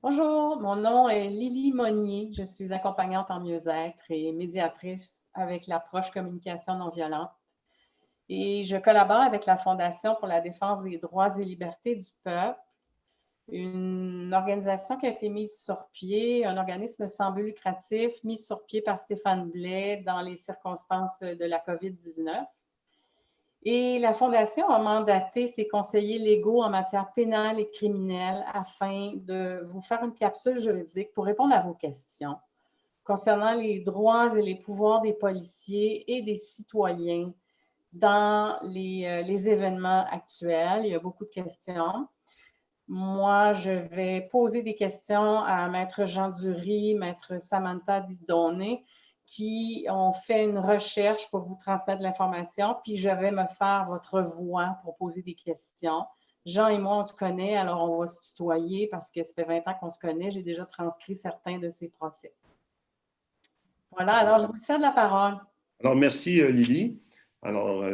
Bonjour, mon nom est Lily Monnier. Je suis accompagnante en mieux-être et médiatrice avec l'approche communication non violente. Et je collabore avec la Fondation pour la défense des droits et libertés du peuple, une organisation qui a été mise sur pied, un organisme sans but lucratif mis sur pied par Stéphane Blais dans les circonstances de la COVID-19. Et la Fondation a mandaté ses conseillers légaux en matière pénale et criminelle afin de vous faire une capsule juridique pour répondre à vos questions concernant les droits et les pouvoirs des policiers et des citoyens dans les événements actuels. Il y a beaucoup de questions. Moi, je vais poser des questions à Maître Jean Dury, Maître Samantha Didonné, qui ont fait une recherche pour vous transmettre l'information, puis je vais me faire votre voix pour poser des questions. Jean et moi, on se connaît, alors on va se tutoyer parce que ça fait 20 ans qu'on se connaît. J'ai déjà transcrit certains de ces procès. Voilà, alors je vous cède la parole. Alors, merci Lily. Alors,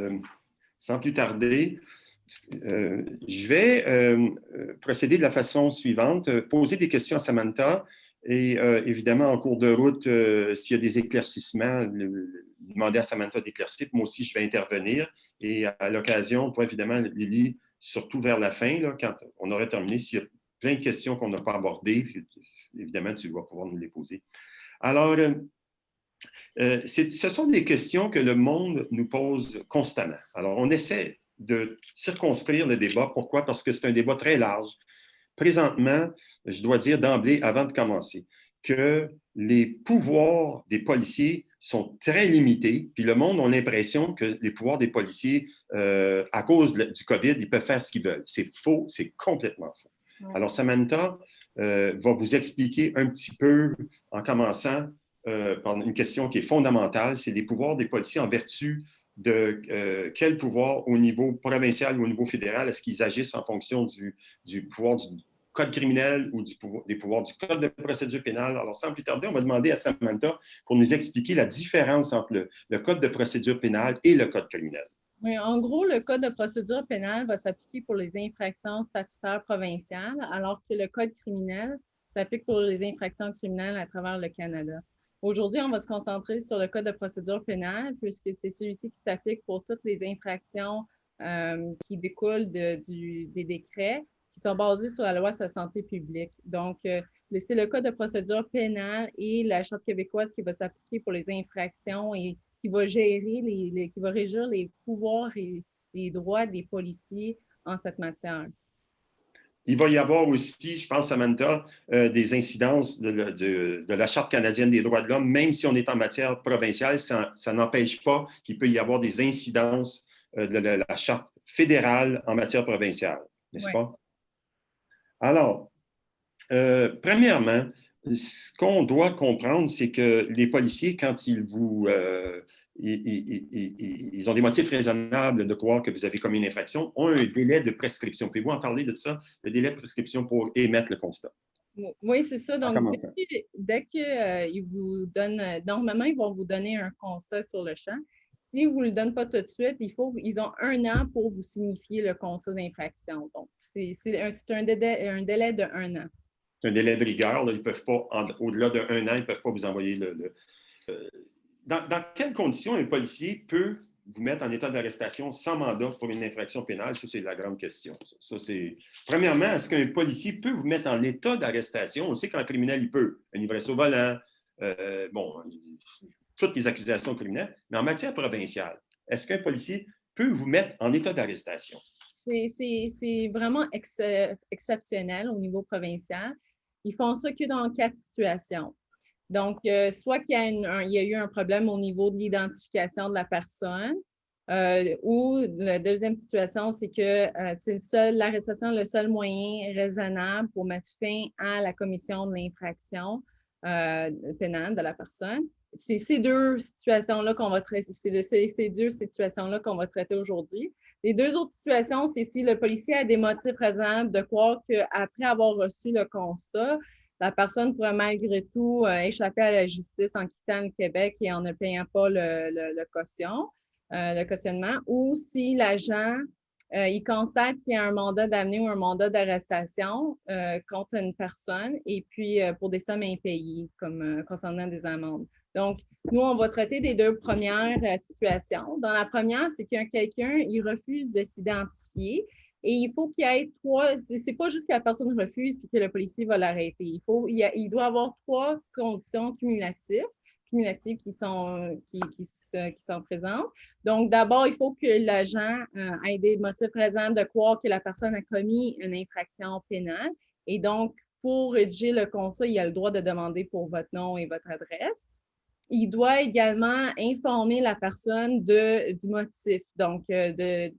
sans plus tarder, je vais procéder de la façon suivante, poser des questions à Samantha et évidemment, en cours de route, s'il y a des éclaircissements, demander à Samantha d'éclaircir. Moi aussi, je vais intervenir et à l'occasion, toi, évidemment, Lily, surtout vers la fin, là, quand on aurait terminé, s'il y a plein de questions qu'on n'a pas abordées, évidemment, tu vas pouvoir nous les poser. Alors, ce sont des questions que le monde nous pose constamment. Alors, on essaie de circonscrire le débat. Pourquoi? Parce que c'est un débat très large. Présentement, je dois dire d'emblée, avant de commencer, que les pouvoirs des policiers sont très limités, puis le monde a l'impression que les pouvoirs des policiers, à cause du COVID, ils peuvent faire ce qu'ils veulent. C'est faux, c'est complètement faux. Ouais. Alors, Samantha va vous expliquer un petit peu, en commençant, par une question qui est fondamentale, c'est les pouvoirs des policiers en vertu de quel pouvoir au niveau provincial ou au niveau fédéral est-ce qu'ils agissent en fonction du pouvoir du code criminel ou des pouvoirs du code de procédure pénale. Alors, sans plus tarder, on va demander à Samantha pour nous expliquer la différence entre le code de procédure pénale et le code criminel. Oui, en gros, le code de procédure pénale va s'appliquer pour les infractions statutaires provinciales, alors que le code criminel s'applique pour les infractions criminelles à travers le Canada. Aujourd'hui, on va se concentrer sur le code de procédure pénale, puisque c'est celui-ci qui s'applique pour toutes les infractions qui découlent des décrets qui sont basés sur la loi sur la santé publique. Donc, c'est le code de procédure pénale et la Charte québécoise qui va s'appliquer pour les infractions et qui va gérer, qui va régir les pouvoirs et les droits des policiers en cette matière. Il va y avoir aussi, je pense, Samantha, des incidences de la Charte canadienne des droits de l'homme, même si on est en matière provinciale, ça n'empêche pas qu'il peut y avoir des incidences de la Charte fédérale en matière provinciale, n'est-ce pas? Alors, premièrement, ce qu'on doit comprendre, c'est que les policiers, quand ils ont des motifs raisonnables de croire que vous avez commis une infraction, ont un délai de prescription. Pouvez-vous en parler de ça, le délai de prescription pour émettre le constat? Oui, c'est ça. Donc, dès qu'ils vous donnent, normalement, ils vont vous donner un constat sur le champ. S'ils ne vous le donnent pas tout de suite, ils ont 1 an pour vous signifier le constat d'infraction. Donc, c'est un délai de 1 an. C'est un délai de rigueur. Là, ils peuvent pas, au-delà de 1 an, ils ne peuvent pas vous envoyer Dans quelles conditions un policier peut vous mettre en état d'arrestation sans mandat pour une infraction pénale? Ça, c'est la grande question. Premièrement, est-ce qu'un policier peut vous mettre en état d'arrestation? On sait qu'en criminel, il peut. Une ivresse au volant, toutes les accusations criminelles. Mais en matière provinciale, est-ce qu'un policier peut vous mettre en état d'arrestation? C'est vraiment exceptionnel au niveau provincial. Ils font ça que dans 4 situations. Donc, soit qu'il y a eu un problème au niveau de l'identification de la personne, ou la deuxième situation, c'est que l'arrestation est le seul moyen raisonnable pour mettre fin à la commission de l'infraction pénale de la personne. C'est ces deux situations-là qu'on va traiter, aujourd'hui. Les 2 autres situations, c'est si le policier a des motifs raisonnables de croire qu'après avoir reçu le constat, la personne pourrait malgré tout échapper à la justice en quittant le Québec et en ne payant pas le cautionnement, ou si l'agent il constate qu'il y a un mandat d'amener ou un mandat d'arrestation contre une personne et puis pour des sommes impayées, comme concernant des amendes. Donc, nous, on va traiter des deux premières situations. Dans la première, c'est qu'il y a quelqu'un, il refuse de s'identifier et il faut qu'il y ait trois, c'est pas juste que la personne refuse et que le policier va l'arrêter. Il doit avoir trois conditions cumulatives qui sont présentes. Donc, d'abord, il faut que l'agent ait des motifs raisonnables de croire que la personne a commis une infraction pénale. Et donc, pour rédiger le constat, il a le droit de demander pour votre nom et votre adresse. Il doit également informer la personne du motif. Donc,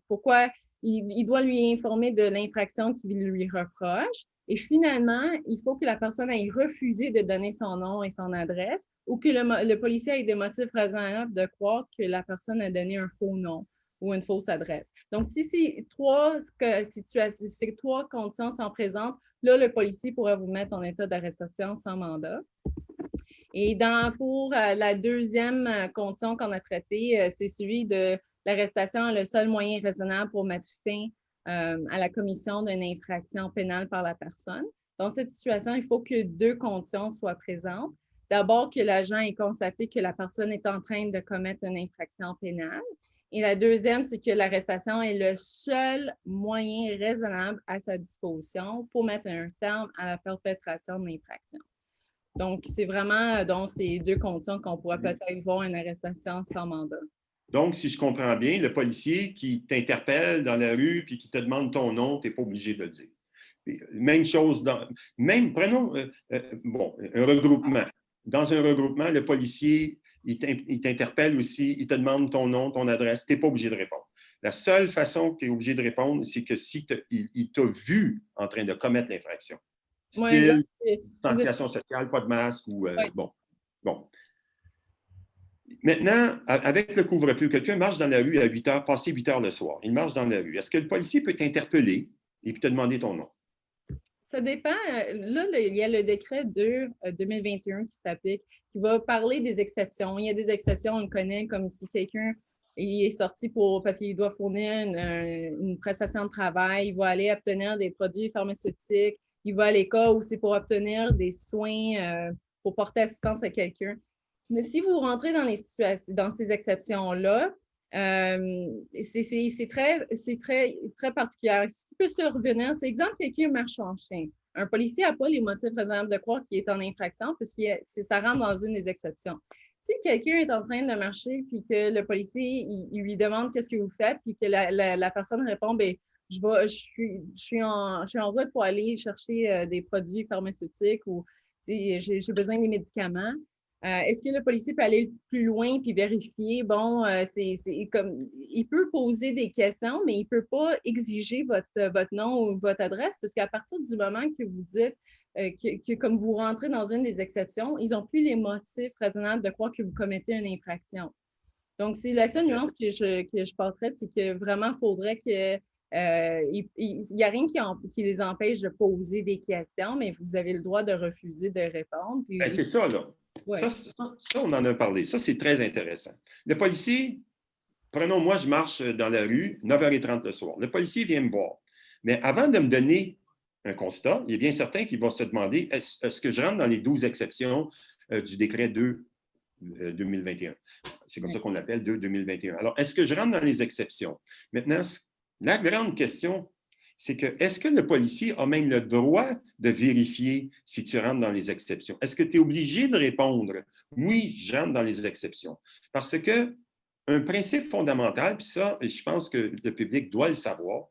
pourquoi il doit lui informer de l'infraction qu'il lui reproche. Et finalement, il faut que la personne ait refusé de donner son nom et son adresse ou que le policier ait des motifs raisonnables de croire que la personne a donné un faux nom ou une fausse adresse. Donc, si ces trois conditions sont présentes, là, le policier pourra vous mettre en état d'arrestation sans mandat. Et pour la deuxième condition qu'on a traitée, c'est celui de l'arrestation, le seul moyen raisonnable pour mettre fin à la commission d'une infraction pénale par la personne. Dans cette situation, il faut que deux conditions soient présentes. D'abord, que l'agent ait constaté que la personne est en train de commettre une infraction pénale. Et la deuxième, c'est que l'arrestation est le seul moyen raisonnable à sa disposition pour mettre un terme à la perpétration de l'infraction. Donc, c'est vraiment dans ces deux conditions qu'on pourrait peut-être voir une arrestation sans mandat. Donc, si je comprends bien, le policier qui t'interpelle dans la rue puis qui te demande ton nom, tu n'es pas obligé de le dire. Même chose, prenons un regroupement. Dans un regroupement, le policier, il t'interpelle aussi, il te demande ton nom, ton adresse, tu n'es pas obligé de répondre. La seule façon que tu es obligé de répondre, c'est que si il t'a vu en train de commettre l'infraction. Style, distanciation sociale, pas de masque ou bon. Maintenant, avec le couvre-feu, quelqu'un marche dans la rue à 8 heures, passé 8 heures le soir. Il marche dans la rue. Est-ce que le policier peut t'interpeller et puis te demander ton nom? Ça dépend. Là, il y a le décret 2021 qui s'applique, qui va parler des exceptions. Il y a des exceptions, on le connaît, comme si quelqu'un est sorti parce qu'il doit fournir une prestation de travail, il va aller obtenir des produits pharmaceutiques, il va à l'école ou c'est pour obtenir des soins, pour porter assistance à quelqu'un. Mais si vous rentrez dans ces exceptions-là, c'est très particulier. Ce qui peut survenir, c'est exemple, quelqu'un marche en chien. Un policier n'a pas les motifs raisonnables de croire qu'il est en infraction puisque ça rentre dans une des exceptions. Si quelqu'un est en train de marcher puis que le policier il lui demande qu'est-ce que vous faites puis que la personne répond bien, je suis en route pour aller chercher des produits pharmaceutiques ou j'ai besoin des médicaments. Est-ce que le policier peut aller plus loin puis vérifier? Bon, il peut poser des questions, mais il ne peut pas exiger votre nom ou votre adresse, parce qu'à partir du moment que vous dites que comme vous rentrez dans une des exceptions, ils n'ont plus les motifs raisonnables de croire que vous commettez une infraction. Donc, c'est la seule nuance que je porterais, c'est que vraiment, il faudrait que il n'y a rien qui les empêche de poser des questions, mais vous avez le droit de refuser de répondre. Puis, c'est ça, là. Ouais. Ça, on en a parlé. Ça, c'est très intéressant. Le policier, moi, je marche dans la rue, 9h30 le soir. Le policier vient me voir. Mais avant de me donner un constat, il est bien certain qu'il va se demander est-ce que je rentre dans les 12 exceptions du décret 2-2021? C'est comme ça qu'on l'appelle, 2-2021. Alors, est-ce que je rentre dans les exceptions? Maintenant, la grande question, c'est que est-ce que le policier a même le droit de vérifier si tu rentres dans les exceptions? Est-ce que tu es obligé de répondre « Oui, je rentre dans les exceptions ». Parce que un principe fondamental, puis ça, je pense que le public doit le savoir,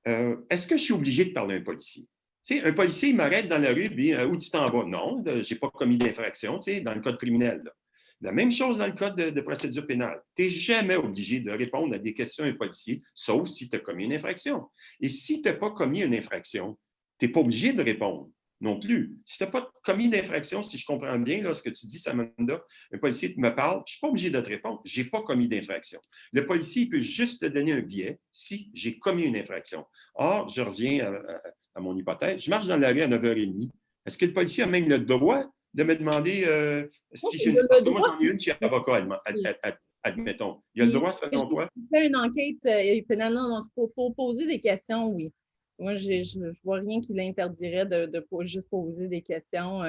est-ce que je suis obligé de parler à un policier? Tu sais, un policier, il m'arrête dans la rue et dit « Où tu t'en vas? » Non, je n'ai pas commis d'infraction, tu sais, dans le code criminel. Là. La même chose dans le code de procédure pénale. Tu n'es jamais obligé de répondre à des questions à un policier, sauf si tu as commis une infraction. Et si tu n'as pas commis une infraction, tu n'es pas obligé de répondre non plus. Si tu n'as pas commis d'infraction, si je comprends bien là, ce que tu dis, Samantha, un policier me parle, je ne suis pas obligé de te répondre. Je n'ai pas commis d'infraction. Le policier il peut juste te donner un billet si j'ai commis une infraction. Or, je reviens à mon hypothèse. Je marche dans la rue à 9h30. Est-ce que le policier a même le droit de me demander si j'ai une... Parce que moi, j'en ai une chez avocat admettons. Il a le droit, selon toi? Faire une enquête pénale, non, c'est pour poser des questions, oui. Moi, je vois rien qui l'interdirait de juste poser des questions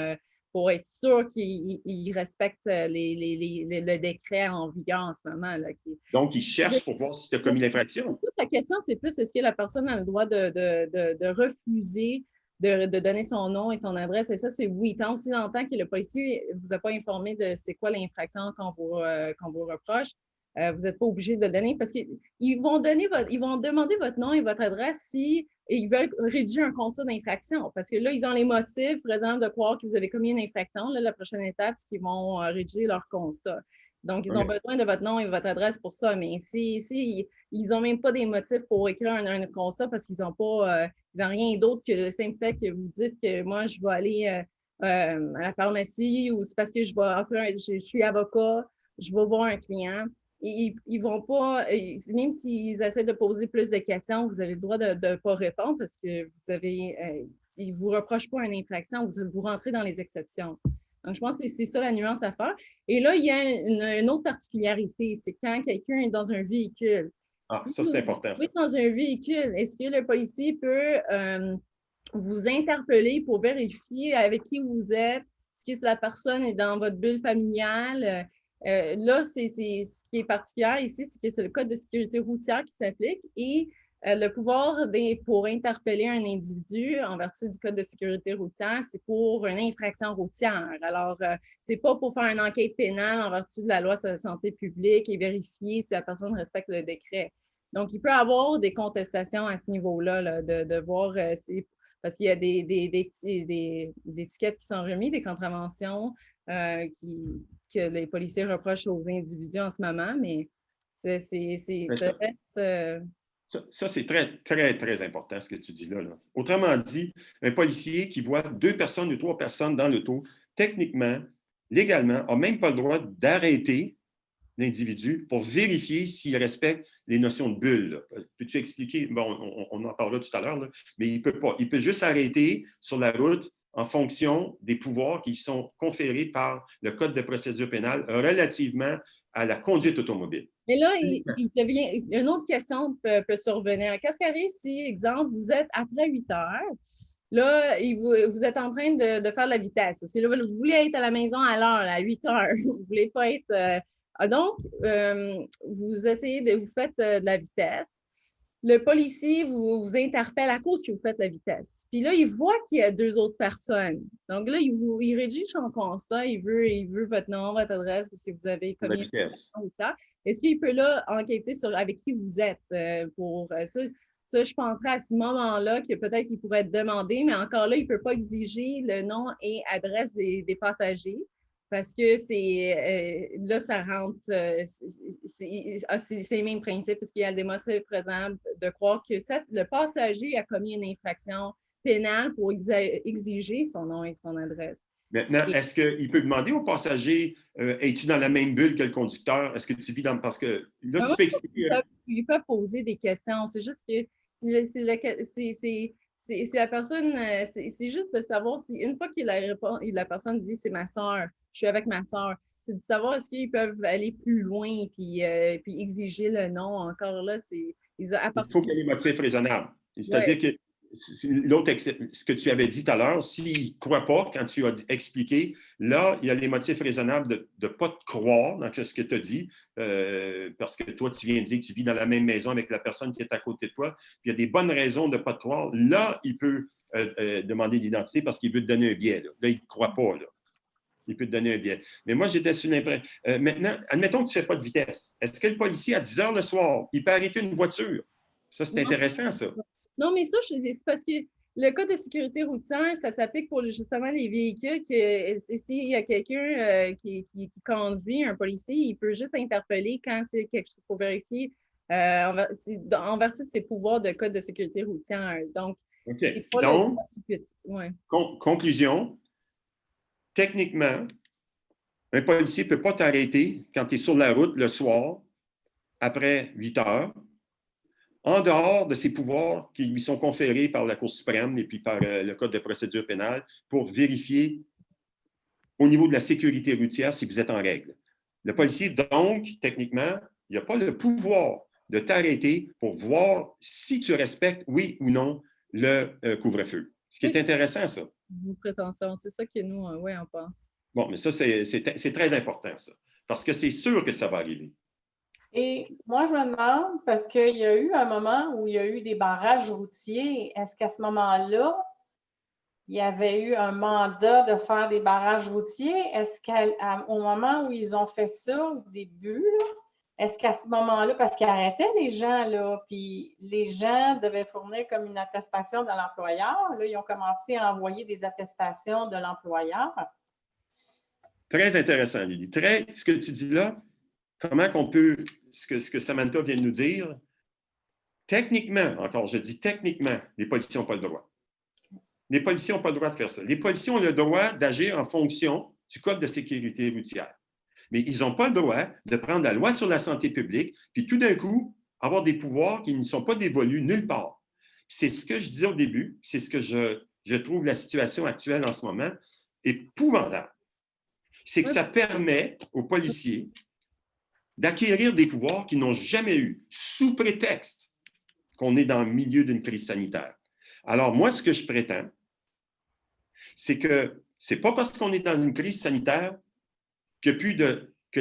pour être sûr qu'il respecte le décret en vigueur en ce moment. Là, Donc, il cherche pour voir si tu as commis l'infraction. La question, c'est plus est-ce que la personne a le droit de refuser de donner son nom et son adresse? Et ça, c'est oui. Tant aussi longtemps que le policier ne vous a pas informé de c'est quoi l'infraction qu'on vous reproche, vous n'êtes pas obligé de le donner parce qu'ils vont demander votre nom et votre adresse si ils veulent rédiger un constat d'infraction. Parce que là, ils ont les motifs, par exemple, de croire que vous avez commis une infraction. Là, la prochaine étape, c'est qu'ils vont rédiger leur constat. Donc, ils ont besoin de votre nom et votre adresse pour ça. Mais si ils n'ont même pas des motifs pour écrire un constat parce qu'ils n'ont pas, ils n'ont rien d'autre que le simple fait que vous dites que moi, je vais aller à la pharmacie ou c'est parce que je suis avocat, je vais voir un client. Ils vont pas, même s'ils essaient de poser plus de questions, vous avez le droit de ne pas répondre parce que ils ne vous reprochent pas une infraction, vous rentrez dans les exceptions. Donc, je pense que c'est ça la nuance à faire. Et là, il y a une autre particularité, c'est quand quelqu'un est dans un véhicule. Ah, ça, c'est important. Si vous êtes dans un véhicule, est-ce que le policier peut vous interpeller pour vérifier avec qui vous êtes? Est-ce que la personne est dans votre bulle familiale? Là, ce qui est particulier ici, c'est que c'est le Code de sécurité routière qui s'applique et le pouvoir pour interpeller un individu en vertu du Code de sécurité routière, c'est pour une infraction routière. Alors, c'est pas pour faire une enquête pénale en vertu de la loi sur la santé publique et vérifier si la personne respecte le décret. Donc, il peut y avoir des contestations à ce niveau-là, là, de voir parce qu'il y a des étiquettes qui sont remises, des contraventions que les policiers reprochent aux individus en ce moment, mais ça c'est très, très, très important ce que tu dis là. Autrement dit, un policier qui voit 2 personnes ou 3 personnes dans l'auto, techniquement, légalement, n'a même pas le droit d'arrêter l'individu pour vérifier s'il respecte les notions de bulle. Peux-tu expliquer? Bon, on en parlera tout à l'heure, mais il ne peut pas. Il peut juste arrêter sur la route en fonction des pouvoirs qui sont conférés par le Code de procédure pénale relativement à la conduite automobile. Mais là, une autre question peut survenir. Qu'est-ce qui arrive si, exemple, vous êtes après 8 heures, là, vous êtes en train de faire la vitesse? Parce que là, vous voulez être à la maison à l'heure, à 8 heures. Vous ne voulez pas être... donc, vous faites de la vitesse. Le policier vous interpelle à cause que vous faites la vitesse. Puis là, il voit qu'il y a 2 autres personnes. Donc là, il rédige son constat, il veut votre nom, votre adresse, parce que vous avez commis une infraction ou ça. Est-ce qu'il peut là enquêter sur avec qui vous êtes pour ça, je penserais à ce moment-là que peut-être qu'il pourrait être demandé, mais encore là, il ne peut pas exiger le nom et adresse des passagers. Parce que là, ça rentre, c'est le même principe, parce qu'il y a le démonstré présent de croire que le passager a commis une infraction pénale pour exiger son nom et son adresse. Maintenant, est-ce qu'il peut demander au passager, es-tu dans la même bulle que le conducteur? Est-ce que tu vis dans... Parce que là, tu peux expliquer... Ils peuvent poser des questions. C'est juste que c'est la personne, c'est juste de savoir si une fois que la personne dit c'est ma soeur, je suis avec ma soeur, c'est de savoir est-ce qu'ils peuvent aller plus loin puis exiger le nom. Encore là, il faut qu'il y ait des motifs raisonnables. C'est-à-dire que l'autre, ce que tu avais dit tout à l'heure, s'il ne croit pas, quand tu as expliqué, là, il y a les motifs raisonnables de ne pas te croire dans ce que tu as dit, parce que toi, tu viens de dire que tu vis dans la même maison avec la personne qui est à côté de toi, puis il y a des bonnes raisons de ne pas te croire. Là, il peut demander l'identité parce qu'il veut te donner un biais. Là il ne croit pas. Là. Il peut te donner un biais. Mais moi, j'étais sur l'impression. Maintenant, admettons que tu ne fais pas de vitesse. Est-ce que le policier, à 10 heures le soir, il peut arrêter une voiture? Ça, c'est intéressant, ça. Non, mais ça, c'est parce que le Code de sécurité routière, ça s'applique pour justement les véhicules que s'il y a quelqu'un qui conduit, un policier, il peut juste interpeller quand c'est quelque chose pour vérifier en vertu de ses pouvoirs de Code de sécurité routière. Donc, conclusion, techniquement, un policier ne peut pas t'arrêter quand tu es sur la route le soir, après 8 heures, en dehors de ses pouvoirs qui lui sont conférés par la Cour suprême et puis par le Code de procédure pénale pour vérifier au niveau de la sécurité routière si vous êtes en règle. Le policier, donc, techniquement, il n'a pas le pouvoir de t'arrêter pour voir si tu respectes, oui ou non, le couvre-feu. Ce qui est intéressant, ça. Vos prétentions, c'est ça que nous, oui, on pense. Bon, mais ça, c'est très important, ça. Parce que c'est sûr que ça va arriver. Et moi, je me demande, parce qu'il y a eu un moment où il y a eu des barrages routiers, est-ce qu'à ce moment-là, il y avait eu un mandat de faire des barrages routiers? Est-ce qu'au moment où ils ont fait ça, au début, est-ce qu'à ce moment-là, parce qu'ils arrêtaient les gens, là, puis les gens devaient fournir comme une attestation de l'employeur, là, ils ont commencé à envoyer des attestations de l'employeur. Très intéressant, Lily. Ce que tu dis là, comment qu'on peut, ce que Samantha vient de nous dire, techniquement, encore, je dis techniquement, les policiers n'ont pas le droit. Les policiers n'ont pas le droit de faire ça. Les policiers ont le droit d'agir en fonction du Code de sécurité routière. Mais ils n'ont pas le droit de prendre la loi sur la santé publique, puis tout d'un coup, avoir des pouvoirs qui ne sont pas dévolus nulle part. C'est ce que je disais au début, c'est ce que je trouve la situation actuelle en ce moment épouvantable. C'est que ça permet aux policiers d'acquérir des pouvoirs qu'ils n'ont jamais eus, sous prétexte qu'on est dans le milieu d'une crise sanitaire. Alors, moi, ce que je prétends, c'est que ce n'est pas parce qu'on est dans une crise sanitaire que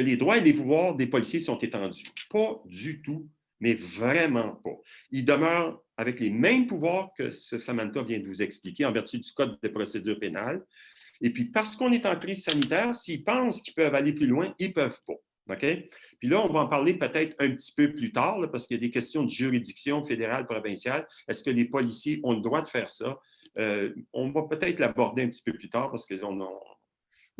les droits et les pouvoirs des policiers sont étendus. Pas du tout, mais vraiment pas. Ils demeurent avec les mêmes pouvoirs que ce Samantha vient de vous expliquer en vertu du Code de procédure pénale. Et puis, parce qu'on est en crise sanitaire, s'ils pensent qu'ils peuvent aller plus loin, ils ne peuvent pas. OK? Puis là, on va en parler peut-être un petit peu plus tard, là, parce qu'il y a des questions de juridiction fédérale, provinciale. Est-ce que les policiers ont le droit de faire ça? On va peut-être l'aborder un petit peu plus tard parce que c'est dans nos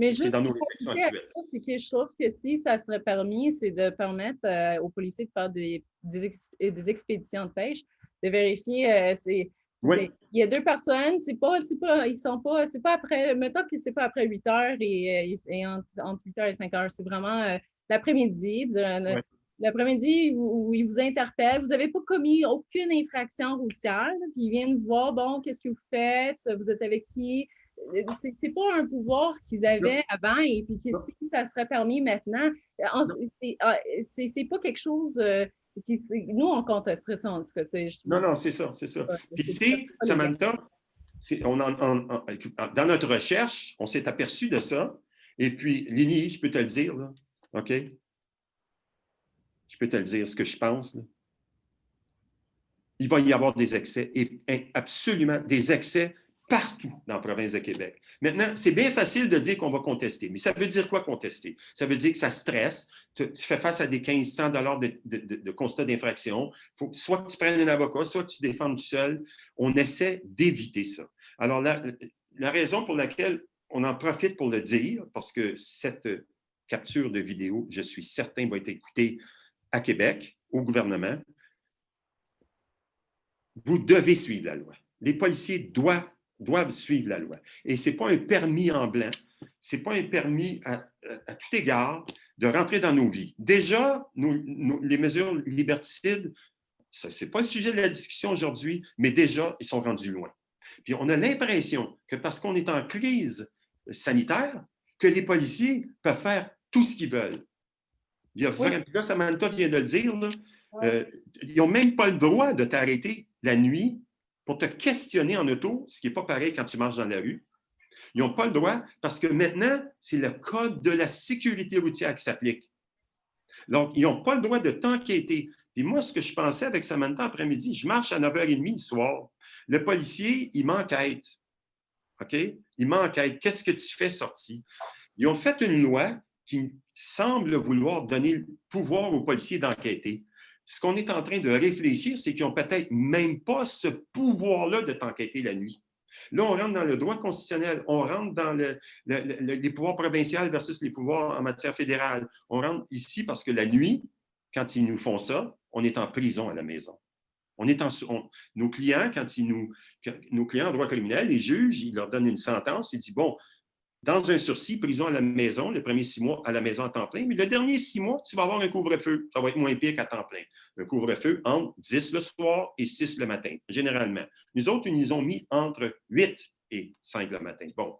réflexions actuelles. Ça, c'est que je trouve que si ça serait permis, c'est de permettre aux policiers de faire des expéditions de pêche, de vérifier, Oui. il y a deux personnes, c'est pas après, mettons que c'est pas après 8 heures et entre 8 heures et 5 heures, c'est vraiment l'après-midi. L'après-midi où ils vous interpellent, vous n'avez pas commis aucune infraction routière, puis ils viennent voir, bon, qu'est-ce que vous faites, vous êtes avec qui? C'est pas un pouvoir qu'ils avaient avant et puis que si ça serait permis maintenant, c'est pas quelque chose nous, on contesterait ça en tout cas. Non, c'est ça. Puis Samantha, dans notre recherche, on s'est aperçu de ça. Et puis, Lini, je peux te le dire, là, OK? Je peux te le dire, ce que je pense. Là. Il va y avoir des excès, et absolument des excès partout dans la province de Québec. Maintenant, c'est bien facile de dire qu'on va contester, mais ça veut dire quoi contester? Ça veut dire que ça stresse, tu fais face à des 1500 $ de constat d'infraction, soit que tu prennes un avocat, soit que tu défendes tout seul. On essaie d'éviter ça. Alors, la raison pour laquelle on en profite pour le dire, parce que cette capture de vidéo, je suis certain, va être écoutée à Québec, au gouvernement, vous devez suivre la loi. Les policiers doivent suivre la loi. Et ce n'est pas un permis en blanc, ce n'est pas un permis à tout égard de rentrer dans nos vies. Déjà, les mesures liberticides, ce n'est pas le sujet de la discussion aujourd'hui, mais déjà, ils sont rendus loin. Puis on a l'impression que parce qu'on est en crise sanitaire, que les policiers peuvent faire tout ce qu'ils veulent. Là, Samantha vient de le dire, là, ils n'ont même pas le droit de t'arrêter la nuit pour te questionner en auto, ce qui n'est pas pareil quand tu marches dans la rue. Ils n'ont pas le droit parce que maintenant, c'est le Code de la sécurité routière qui s'applique. Donc, ils n'ont pas le droit de t'enquêter. Puis moi, ce que je pensais avec Samantha après-midi, je marche à 9h30 le soir. Le policier, il m'enquête. OK? Il m'enquête. Qu'est-ce que tu fais sorti? Ils ont fait une loi qui semble vouloir donner le pouvoir aux policiers d'enquêter. Ce qu'on est en train de réfléchir, c'est qu'ils n'ont peut-être même pas ce pouvoir-là de t'enquêter la nuit. Là, on rentre dans le droit constitutionnel, on rentre dans les pouvoirs provinciaux versus les pouvoirs en matière fédérale. On rentre ici parce que la nuit, quand ils nous font ça, on est en prison à la maison. Nos clients, nos clients en droit criminel, les juges, ils leur donnent une sentence, ils disent, bon, dans un sursis, prison à la maison, les premiers 6 mois à la maison à temps plein, mais le dernier 6 mois, tu vas avoir un couvre-feu. Ça va être moins pire qu'à temps plein. Un couvre-feu entre 10 le soir et 6 le matin, généralement. Nous autres, ils nous ont mis entre 8 et 5 le matin. Bon,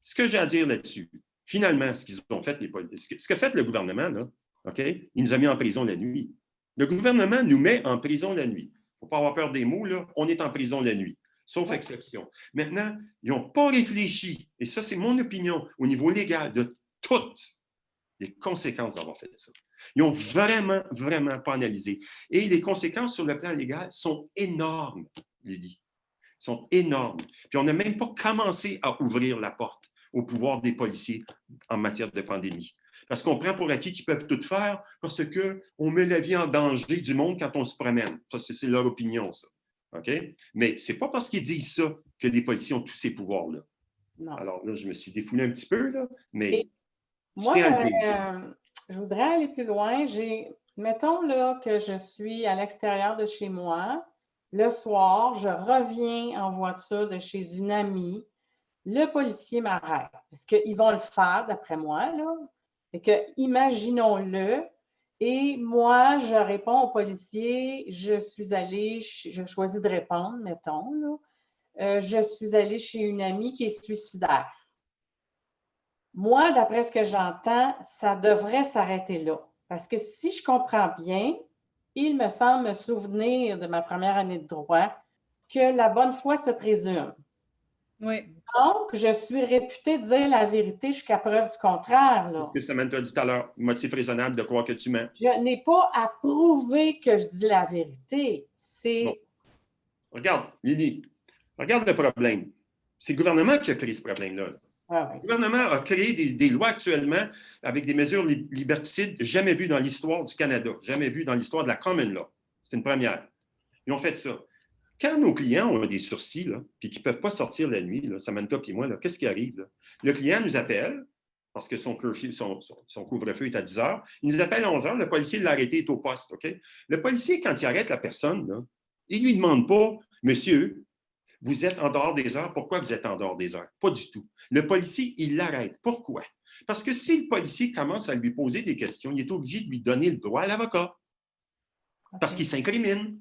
ce que j'ai à dire là-dessus, finalement, ce qu'ils ont fait, ce qu'a fait le gouvernement, là, OK, il nous a mis en prison la nuit. Le gouvernement nous met en prison la nuit. Il ne faut pas avoir peur des mots, là, on est en prison la nuit, sauf exception. Maintenant, ils n'ont pas réfléchi, et ça, c'est mon opinion, au niveau légal, de toutes les conséquences d'avoir fait ça. Ils n'ont vraiment, vraiment pas analysé. Et les conséquences sur le plan légal sont énormes, Lydie. Sont énormes. Puis on n'a même pas commencé à ouvrir la porte au pouvoir des policiers en matière de pandémie. Parce qu'on prend pour acquis qu'ils peuvent tout faire parce qu'on met la vie en danger du monde quand on se promène. Ça, c'est leur opinion, ça. OK? Mais ce n'est pas parce qu'ils disent ça que les policiers ont tous ces pouvoirs-là. Non. Alors là, je me suis défoulé un petit peu, là, mais moi, je voudrais aller plus loin. Mettons là, que je suis à l'extérieur de chez moi. Le soir, je reviens en voiture de chez une amie. Le policier m'arrête, parce qu'ils vont le faire, d'après moi, là. Fait que, imaginons-le. Et moi, je réponds au policier, je choisis de répondre, mettons, là. Je suis allée chez une amie qui est suicidaire. Moi, d'après ce que j'entends, ça devrait s'arrêter là. Parce que si je comprends bien, il me semble me souvenir de ma première année de droit que la bonne foi se présume. Oui. Donc, je suis réputée dire la vérité jusqu'à preuve du contraire. Là. C'est ce que Samantha a dit tout à l'heure, motif raisonnable de croire que tu mens. Je n'ai pas à prouver que je dis la vérité. C'est... Bon. Regarde, Lily, regarde le problème. C'est le gouvernement qui a créé ce problème-là. Ah oui. Le gouvernement a créé des lois actuellement avec des mesures liberticides jamais vues dans l'histoire du Canada, jamais vues dans l'histoire de la Common Law. C'est une première. Ils ont fait ça. Quand nos clients ont des sursis, là, puis qu'ils ne peuvent pas sortir la nuit, là, Samantha et moi, qu'est-ce qui arrive? Là? Le client nous appelle, parce que son couvre-feu est à 10 heures. Il nous appelle à 11 heures, le policier l'a arrêté, est au poste. Okay? Le policier, quand il arrête la personne, là, il ne lui demande pas, monsieur, vous êtes en dehors des heures, pourquoi vous êtes en dehors des heures? Pas du tout. Le policier, il l'arrête. Pourquoi? Parce que si le policier commence à lui poser des questions, il est obligé de lui donner le droit à l'avocat. Parce qu'il s'incrimine.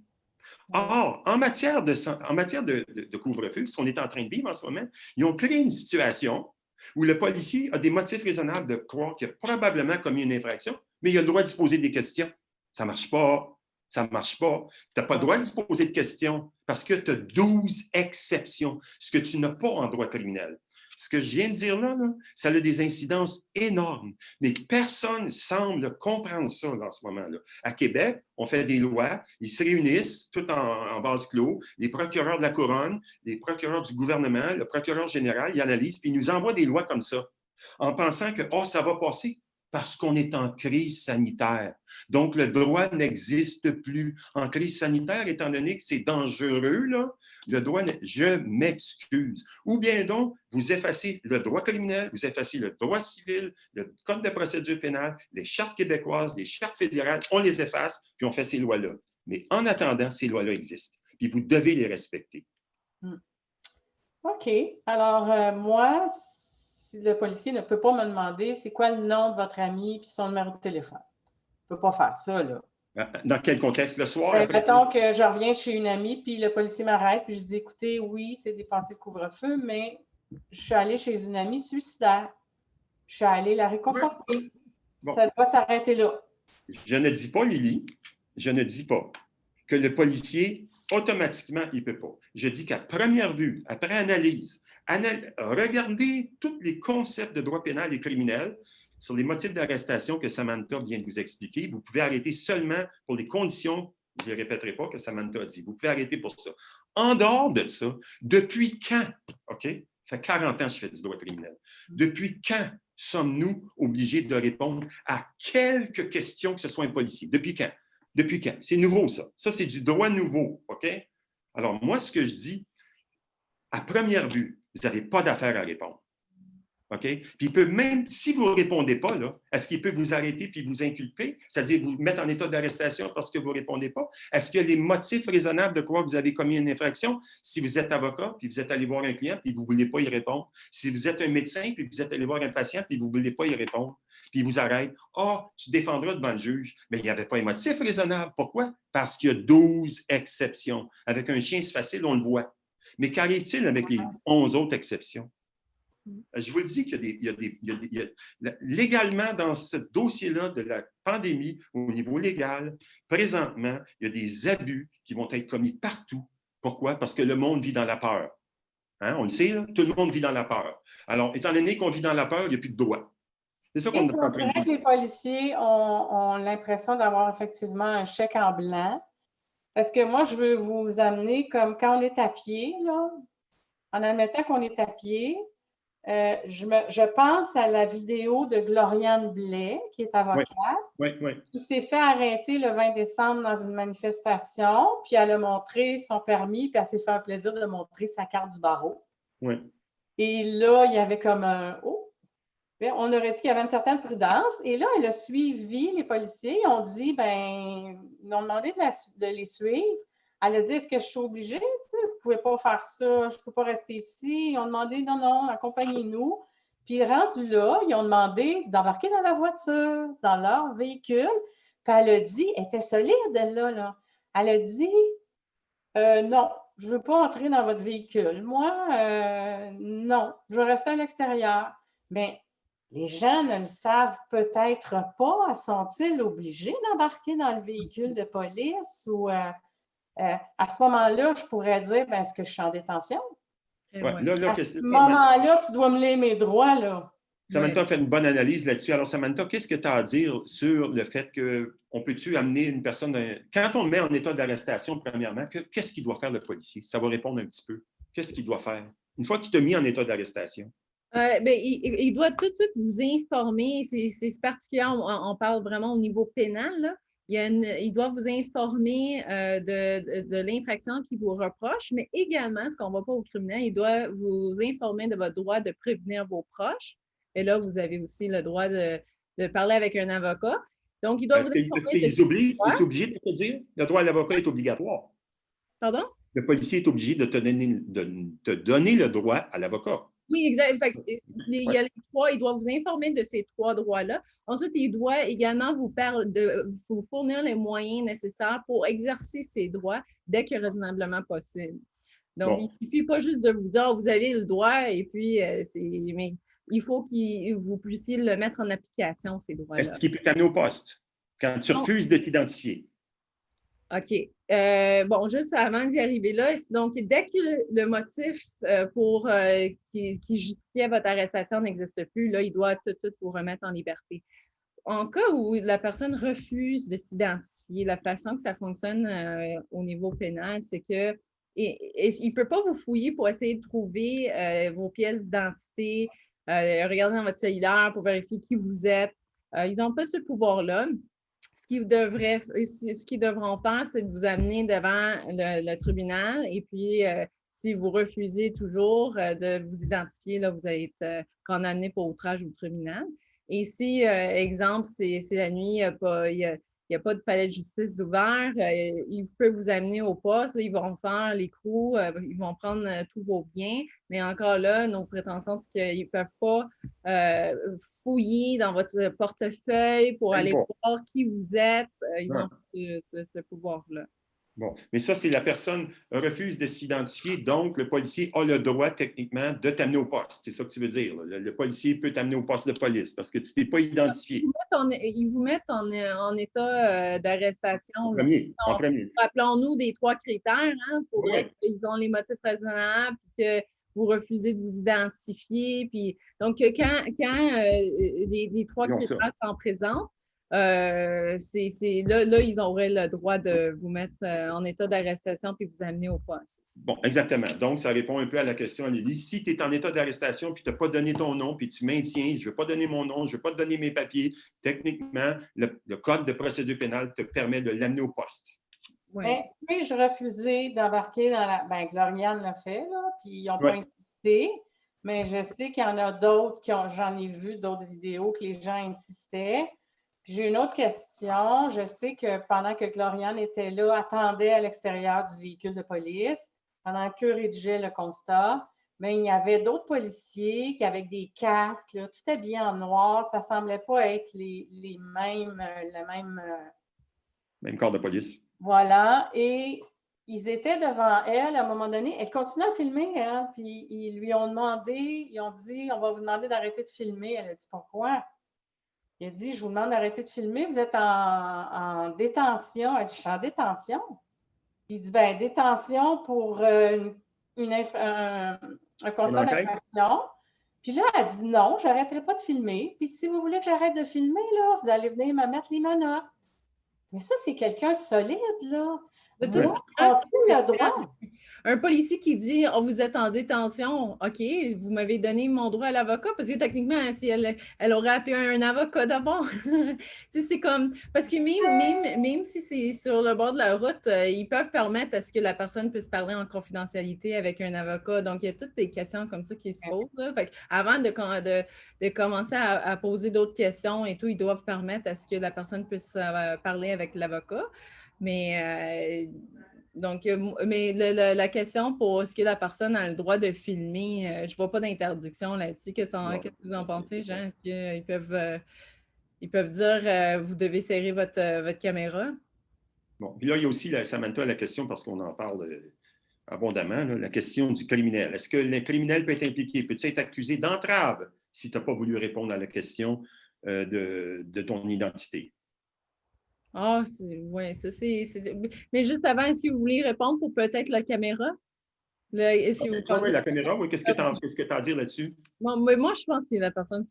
Or, en matière de couvre-feu, ce qu'on est en train de vivre en ce moment, ils ont créé une situation où le policier a des motifs raisonnables de croire qu'il a probablement commis une infraction, mais il a le droit de se poser des questions. Ça ne marche pas. Ça ne marche pas. Tu n'as pas le droit de se poser de questions parce que tu as 12 exceptions, ce que tu n'as pas en droit criminel. Ce que je viens de dire là, ça a des incidences énormes, mais personne ne semble comprendre ça là, en ce moment-là. À Québec, on fait des lois, ils se réunissent tout en vase clos, les procureurs de la Couronne, les procureurs du gouvernement, le procureur général, ils analysent, puis ils nous envoient des lois comme ça, en pensant que ça va passer. Parce qu'on est en crise sanitaire. Donc, le droit n'existe plus. En crise sanitaire, étant donné que c'est dangereux, là, le droit, je m'excuse. Ou bien donc, vous effacez le droit criminel, vous effacez le droit civil, le code de procédure pénale, les chartes québécoises, les chartes fédérales, on les efface, puis on fait ces lois-là. Mais en attendant, ces lois-là existent. Puis vous devez les respecter. OK. Alors, moi, le policier ne peut pas me demander c'est quoi le nom de votre ami puis son numéro de téléphone. Il ne peut pas faire ça, là. Dans quel contexte? Le soir? Mettons que je reviens chez une amie puis le policier m'arrête puis je dis écoutez, oui, c'est dépassé le couvre-feu, mais je suis allée chez une amie suicidaire. Je suis allée la réconforter. Bon. Ça doit s'arrêter là. Je ne dis pas, Lily, je ne dis pas que le policier, automatiquement, il ne peut pas. Je dis qu'à première vue, après analyse, regardez tous les concepts de droit pénal et criminel sur les motifs d'arrestation que Samantha vient de vous expliquer. Vous pouvez arrêter seulement pour les conditions, je ne les répéterai pas, que Samantha a dit. Vous pouvez arrêter pour ça. En dehors de ça, depuis quand, OK? Ça fait 40 ans que je fais du droit criminel. Depuis quand sommes-nous obligés de répondre à quelques questions que ce soit un policier? Depuis quand? Depuis quand? C'est nouveau, ça. Ça, c'est du droit nouveau, OK? Alors, moi, ce que je dis, à première vue, vous n'avez pas d'affaire à répondre. OK? Puis il peut même, si vous ne répondez pas, là, est-ce qu'il peut vous arrêter puis vous inculper, c'est-à-dire vous mettre en état d'arrestation parce que vous ne répondez pas? Est-ce qu'il y a des motifs raisonnables de croire que vous avez commis une infraction si vous êtes avocat puis vous êtes allé voir un client puis vous ne voulez pas y répondre? Si vous êtes un médecin puis vous êtes allé voir un patient puis vous ne voulez pas y répondre, puis il vous arrête, tu défendras devant le juge. Mais il n'y avait pas un motif raisonnable. Pourquoi? Parce qu'il y a 12 exceptions. Avec un chien, c'est facile, on le voit. Mais qu'arrive-t-il avec les 11 autres exceptions? Je vous le dis qu'il y a légalement, dans ce dossier-là de la pandémie, au niveau légal, présentement, il y a des abus qui vont être commis partout. Pourquoi? Parce que le monde vit dans la peur. Hein? On le sait, là? Tout le monde vit dans la peur. Alors, étant donné qu'on vit dans la peur, il n'y a plus de droit. C'est ça qu'on est en train de dire. Les policiers ont l'impression d'avoir effectivement un chèque en blanc. Parce que moi, je veux vous amener comme quand on est à pied, là, en admettant qu'on est à pied, je pense à la vidéo de Gloriane Blais, qui est avocate, qui s'est fait arrêter le 20 décembre dans une manifestation, puis elle a montré son permis, puis elle s'est fait un plaisir de montrer sa carte du barreau. Oui. Et là, il y avait comme un « Oh! » On aurait dit qu'il y avait une certaine prudence. Et là, elle a suivi les policiers. Ils ont dit, ils ont demandé de les suivre. Elle a dit, est-ce que je suis obligée? Vous ne pouvez pas faire ça, je ne peux pas rester ici. Ils ont demandé, non, accompagnez-nous. Puis rendu là, ils ont demandé d'embarquer dans la voiture, dans leur véhicule. Puis elle a dit, elle était solide, elle là. Elle a dit, non, je ne veux pas entrer dans votre véhicule. Moi, non, je veux rester à l'extérieur. Mais les gens ne le savent peut-être pas. Sont-ils obligés d'embarquer dans le véhicule de police ou à ce moment-là, je pourrais dire, est-ce que je suis en détention? Ouais. À ce moment-là, tu dois me lire mes droits, là. Samantha fait une bonne analyse là-dessus. Alors, Samantha, qu'est-ce que tu as à dire sur le fait qu'on peut-tu amener une personne... Quand on le met en état d'arrestation, premièrement, qu'est-ce qu'il doit faire le policier? Ça va répondre un petit peu. Qu'est-ce qu'il doit faire? Une fois qu'il t'a mis en état d'arrestation. Il doit tout de suite vous informer. C'est particulier, on parle vraiment au niveau pénal, là. Il doit vous informer de l'infraction qu'il vous reproche, mais également, ce qu'on ne voit pas au criminel, il doit vous informer de votre droit de prévenir vos proches. Et là, vous avez aussi le droit de parler avec un avocat. Donc, il doit vous informer. Est-ce qu'il est obligé de te dire? Le droit à l'avocat est obligatoire. Pardon? Le policier est obligé de te donner le droit à l'avocat. Oui, exact. Il y a les trois, il doit vous informer de ces trois droits-là. Ensuite, il doit également vous fournir les moyens nécessaires pour exercer ces droits dès que raisonnablement possible. Donc, il ne suffit pas juste de vous dire vous avez le droit et puis mais il faut que vous puissiez le mettre en application, ces droits-là. Est-ce qu'il peut t'amener au poste quand tu refuses de t'identifier? OK. Juste avant d'y arriver là, donc, dès que le motif qui justifiait votre arrestation n'existe plus, là, il doit tout de suite vous remettre en liberté. En cas où la personne refuse de s'identifier, la façon que ça fonctionne au niveau pénal, c'est que il ne peut pas vous fouiller pour essayer de trouver vos pièces d'identité, regarder dans votre cellulaire pour vérifier qui vous êtes. Ils n'ont pas ce pouvoir-là. Ce qu'ils devront faire, c'est de vous amener devant le tribunal et puis si vous refusez toujours de vous identifier, là, vous allez être condamné pour outrage au tribunal. Et si, exemple, c'est la nuit, il n'y a pas de palais de justice ouvert, ils peuvent vous amener au poste, ils vont faire l'écrou, ils vont prendre tous vos biens, mais encore là, nos prétentions, c'est qu'ils ne peuvent pas fouiller dans votre portefeuille pour aller voir qui vous êtes. Ils ont ce pouvoir-là. Bon, mais ça, c'est la personne refuse de s'identifier, donc le policier a le droit techniquement de t'amener au poste. C'est ça que tu veux dire. Le policier peut t'amener au poste de police parce que tu ne t'es pas identifié. Ils vous mettent en état d'arrestation. En premier. Rappelons-nous des trois critères. Il faudrait qu'ils ont les motifs raisonnables, que vous refusez de vous identifier. Puis, donc, quand les trois critères sont présents, là, ils auraient le droit de vous mettre en état d'arrestation puis vous amener au poste. Bon, exactement. Donc, ça répond un peu à la question, Anélie. Si tu es en état d'arrestation puis tu n'as pas donné ton nom puis tu maintiens, je ne veux pas donner mon nom, je ne veux pas te donner mes papiers, techniquement, le Code de procédure pénale te permet de l'amener au poste. Oui. Mais je refusais d'embarquer dans la... Gloriane l'a fait, là, puis ils n'ont pas insisté. Mais je sais qu'il y en a d'autres j'en ai vu d'autres vidéos que les gens insistaient. J'ai une autre question. Je sais que pendant que Gloriane était là, attendait à l'extérieur du véhicule de police, pendant qu'eux rédigeaient le constat, mais il y avait d'autres policiers qui, avec des casques, là, tout habillés en noir, ça ne semblait pas être les mêmes... Même corps de police. Voilà. Et ils étaient devant elle à un moment donné. Elle continue à filmer, elle, puis ils lui ont demandé, ils ont dit, on va vous demander d'arrêter de filmer. Elle a dit, pourquoi? Il a dit, je vous demande d'arrêter de filmer, vous êtes en détention. Elle dit, je suis en détention. Il dit, bien, détention pour un constat d'infraction. Puis là, elle dit, non, je n'arrêterai pas de filmer. Puis si vous voulez que j'arrête de filmer, là, vous allez venir me mettre les menottes. Mais ça, c'est quelqu'un de solide, là. De toute Moi, on-tu le droit? Un policier qui dit « Oh, vous êtes en détention. OK, vous m'avez donné mon droit à l'avocat. » Parce que techniquement, si elle aurait appelé un avocat d'abord. C'est comme... Parce que même si c'est sur le bord de la route, ils peuvent permettre à ce que la personne puisse parler en confidentialité avec un avocat. Donc, il y a toutes des questions comme ça qui se posent. Là. Fait avant de commencer à poser d'autres questions et tout, ils doivent permettre à ce que la personne puisse parler avec l'avocat. Mais... Donc, mais la question pour est-ce que la personne a le droit de filmer, je ne vois pas d'interdiction là-dessus. Qu'est-ce que vous en pensez, Jean? Est-ce qu'ils peuvent dire vous devez serrer votre caméra? Bon, puis là, il y a aussi, Samantha, la question, parce qu'on en parle abondamment, la question du criminel. Est-ce que le criminel peut être impliqué? Peut-il être accusé d'entrave si tu n'as pas voulu répondre à la question de ton identité? Ah, oui, ça c'est. Mais juste avant, est-ce que vous voulez répondre pour peut-être la caméra? Oui, la caméra, oui. Qu'est-ce que tu as à dire là-dessus? Bon, mais moi, je pense que la personne,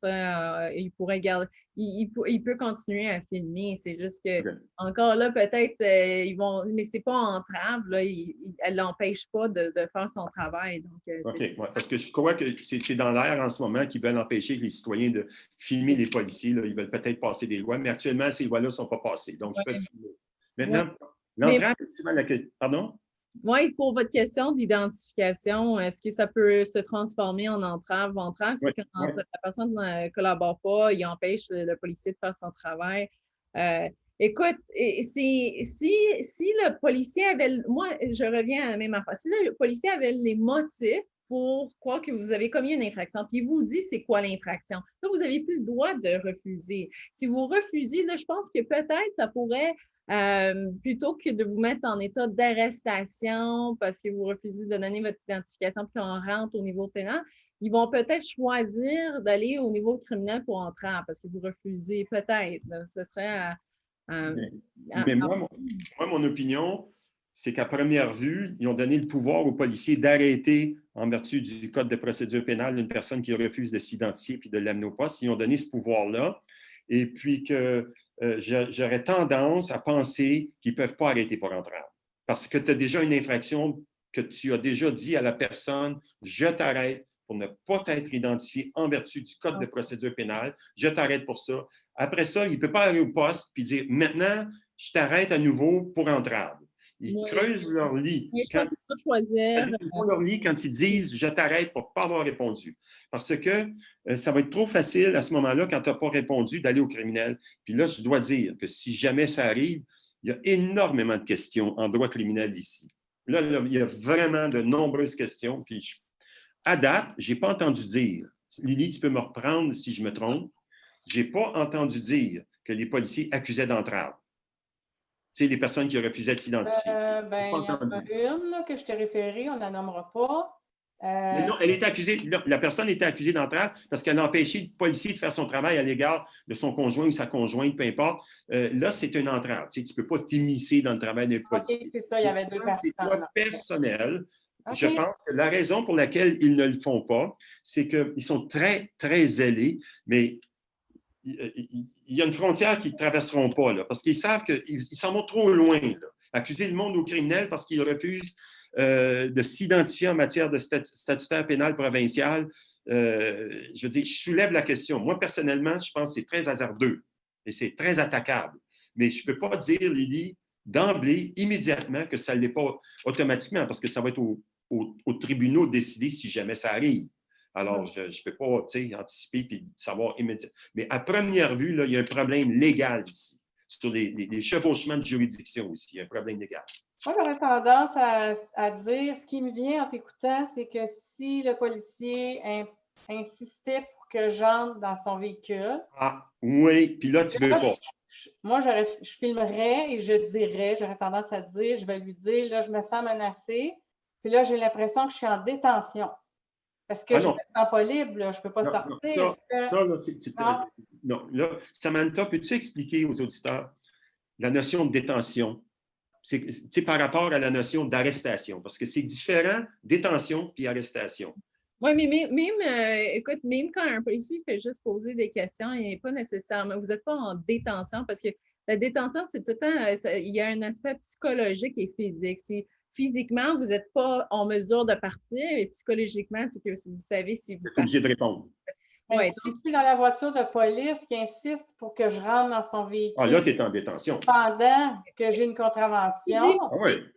il pourrait garder. Il peut continuer à filmer. C'est juste que, encore là, peut-être, ils vont. Mais c'est pas entrave, là. Elle l'empêche pas de faire son travail. Donc, OK, parce que je crois que c'est dans l'air en ce moment qu'ils veulent empêcher les citoyens de filmer les policiers. Là. Ils veulent peut-être passer des lois, mais actuellement, ces lois-là ne sont pas passées. Donc, ils peuvent filmer. Maintenant, l'entrave, c'est souvent la question. Pardon? Oui, pour votre question d'identification, est-ce que ça peut se transformer en entrave? Entrave, c'est quand la personne ne collabore pas, il empêche le policier de faire son travail. Écoute, si le policier avait... Moi, je reviens à la même affaire. Si le policier avait les motifs pour croire que vous avez commis une infraction, puis il vous dit c'est quoi l'infraction, là, vous n'avez plus le droit de refuser. Si vous refusez, là, je pense que peut-être ça pourrait... plutôt que de vous mettre en état d'arrestation parce que vous refusez de donner votre identification puis qu'on rentre au niveau pénal, ils vont peut-être choisir d'aller au niveau criminel pour entrer parce que vous refusez peut-être. Ce serait mais moi, mon opinion, c'est qu'à première vue, ils ont donné le pouvoir aux policiers d'arrêter, en vertu du Code de procédure pénale, une personne qui refuse de s'identifier puis de l'amener au poste. Ils ont donné ce pouvoir-là. Et puis que j'aurais tendance à penser qu'ils ne peuvent pas arrêter pour entrave. Parce que tu as déjà une infraction que tu as déjà dit à la personne, je t'arrête pour ne pas t'être identifié en vertu du Code de procédure pénale, je t'arrête pour ça. Après ça, il ne peut pas aller au poste et dire, maintenant, je t'arrête à nouveau pour entrave. Ils creusent leur lit. Oui, je pense qu'il faut choisir. Ils font leur lit quand ils disent « je t'arrête pour ne pas avoir répondu ». Parce que ça va être trop facile à ce moment-là, quand tu n'as pas répondu, d'aller au criminel. Puis là, je dois dire que si jamais ça arrive, il y a énormément de questions en droit criminel ici. Là, il y a vraiment de nombreuses questions. Puis à date, je n'ai pas entendu dire, Lily, tu peux me reprendre si je me trompe, je n'ai pas entendu dire que les policiers accusaient d'entrave. Tu sais, les personnes qui refusaient de s'identifier. Il y en a une là, que je t'ai référée, on ne la nommera pas. Mais non, elle était accusée, la personne était accusée d'entrave parce qu'elle a empêché le policier de faire son travail à l'égard de son conjoint ou sa conjointe, peu importe. Là, c'est une entrave. Tu ne peux pas t'immiscer dans le travail d'un policier. OK, c'est ça, il y avait deux personnes. C'est toi personnel. Okay. Je pense que la raison pour laquelle ils ne le font pas, c'est qu'ils sont très, très zélés, mais il y a une frontière qu'ils ne traverseront pas, là, parce qu'ils savent qu'ils s'en vont trop loin. Là. Accuser le monde au criminel parce qu'ils refusent de s'identifier en matière de statutaire pénal provincial, je veux dire, je soulève la question. Moi, personnellement, je pense que c'est très hasardeux et c'est très attaquable. Mais je ne peux pas dire, Lily, d'emblée, immédiatement, que ça ne l'est pas automatiquement, parce que ça va être aux tribunaux de décider si jamais ça arrive. Alors, je ne peux pas anticiper et savoir immédiatement. Mais à première vue, là, il y a un problème légal ici. Sur les chevauchements de juridiction aussi, il y a un problème légal. Moi, j'aurais tendance à dire, ce qui me vient en t'écoutant, c'est que si le policier insistait pour que j'entre dans son véhicule. Ah, oui, puis là, tu ne veux Là, pas. moi, je filmerais et j'aurais tendance à dire, je vais lui dire, là, je me sens menacée. Puis là, j'ai l'impression que je suis en détention. Parce que je ne Non. me sens pas libre, là, je ne peux pas Non, sortir. ça, là, Non. non, là, Samantha, peux-tu expliquer aux auditeurs la notion de détention? C'est par rapport à la notion d'arrestation, parce que c'est différent, détention puis arrestation. Oui, mais écoute, même quand un policier fait juste poser des questions, il n'est pas nécessairement, vous n'êtes pas en détention parce que la détention, c'est tout le temps, il y a un aspect psychologique et physique. Si physiquement, vous n'êtes pas en mesure de partir et psychologiquement, c'est que vous savez si vous partez. Obligé de répondre. Ouais, si je suis dans la voiture de police qui insiste pour que je rentre dans son véhicule. Ah, là, tu es en détention. Pendant que j'ai une contravention.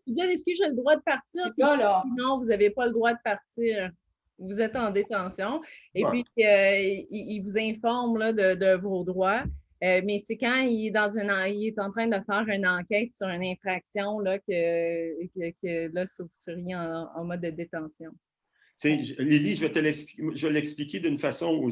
Il dit, est-ce que j'ai le droit de partir? Là. Non, vous n'avez pas le droit de partir. Vous êtes en détention. Et puis, il vous informe là, de vos droits. Mais c'est quand il est en train de faire une enquête sur une infraction là, que là, vous seriez en mode de détention. Lily, je vais l'expliquer d'une façon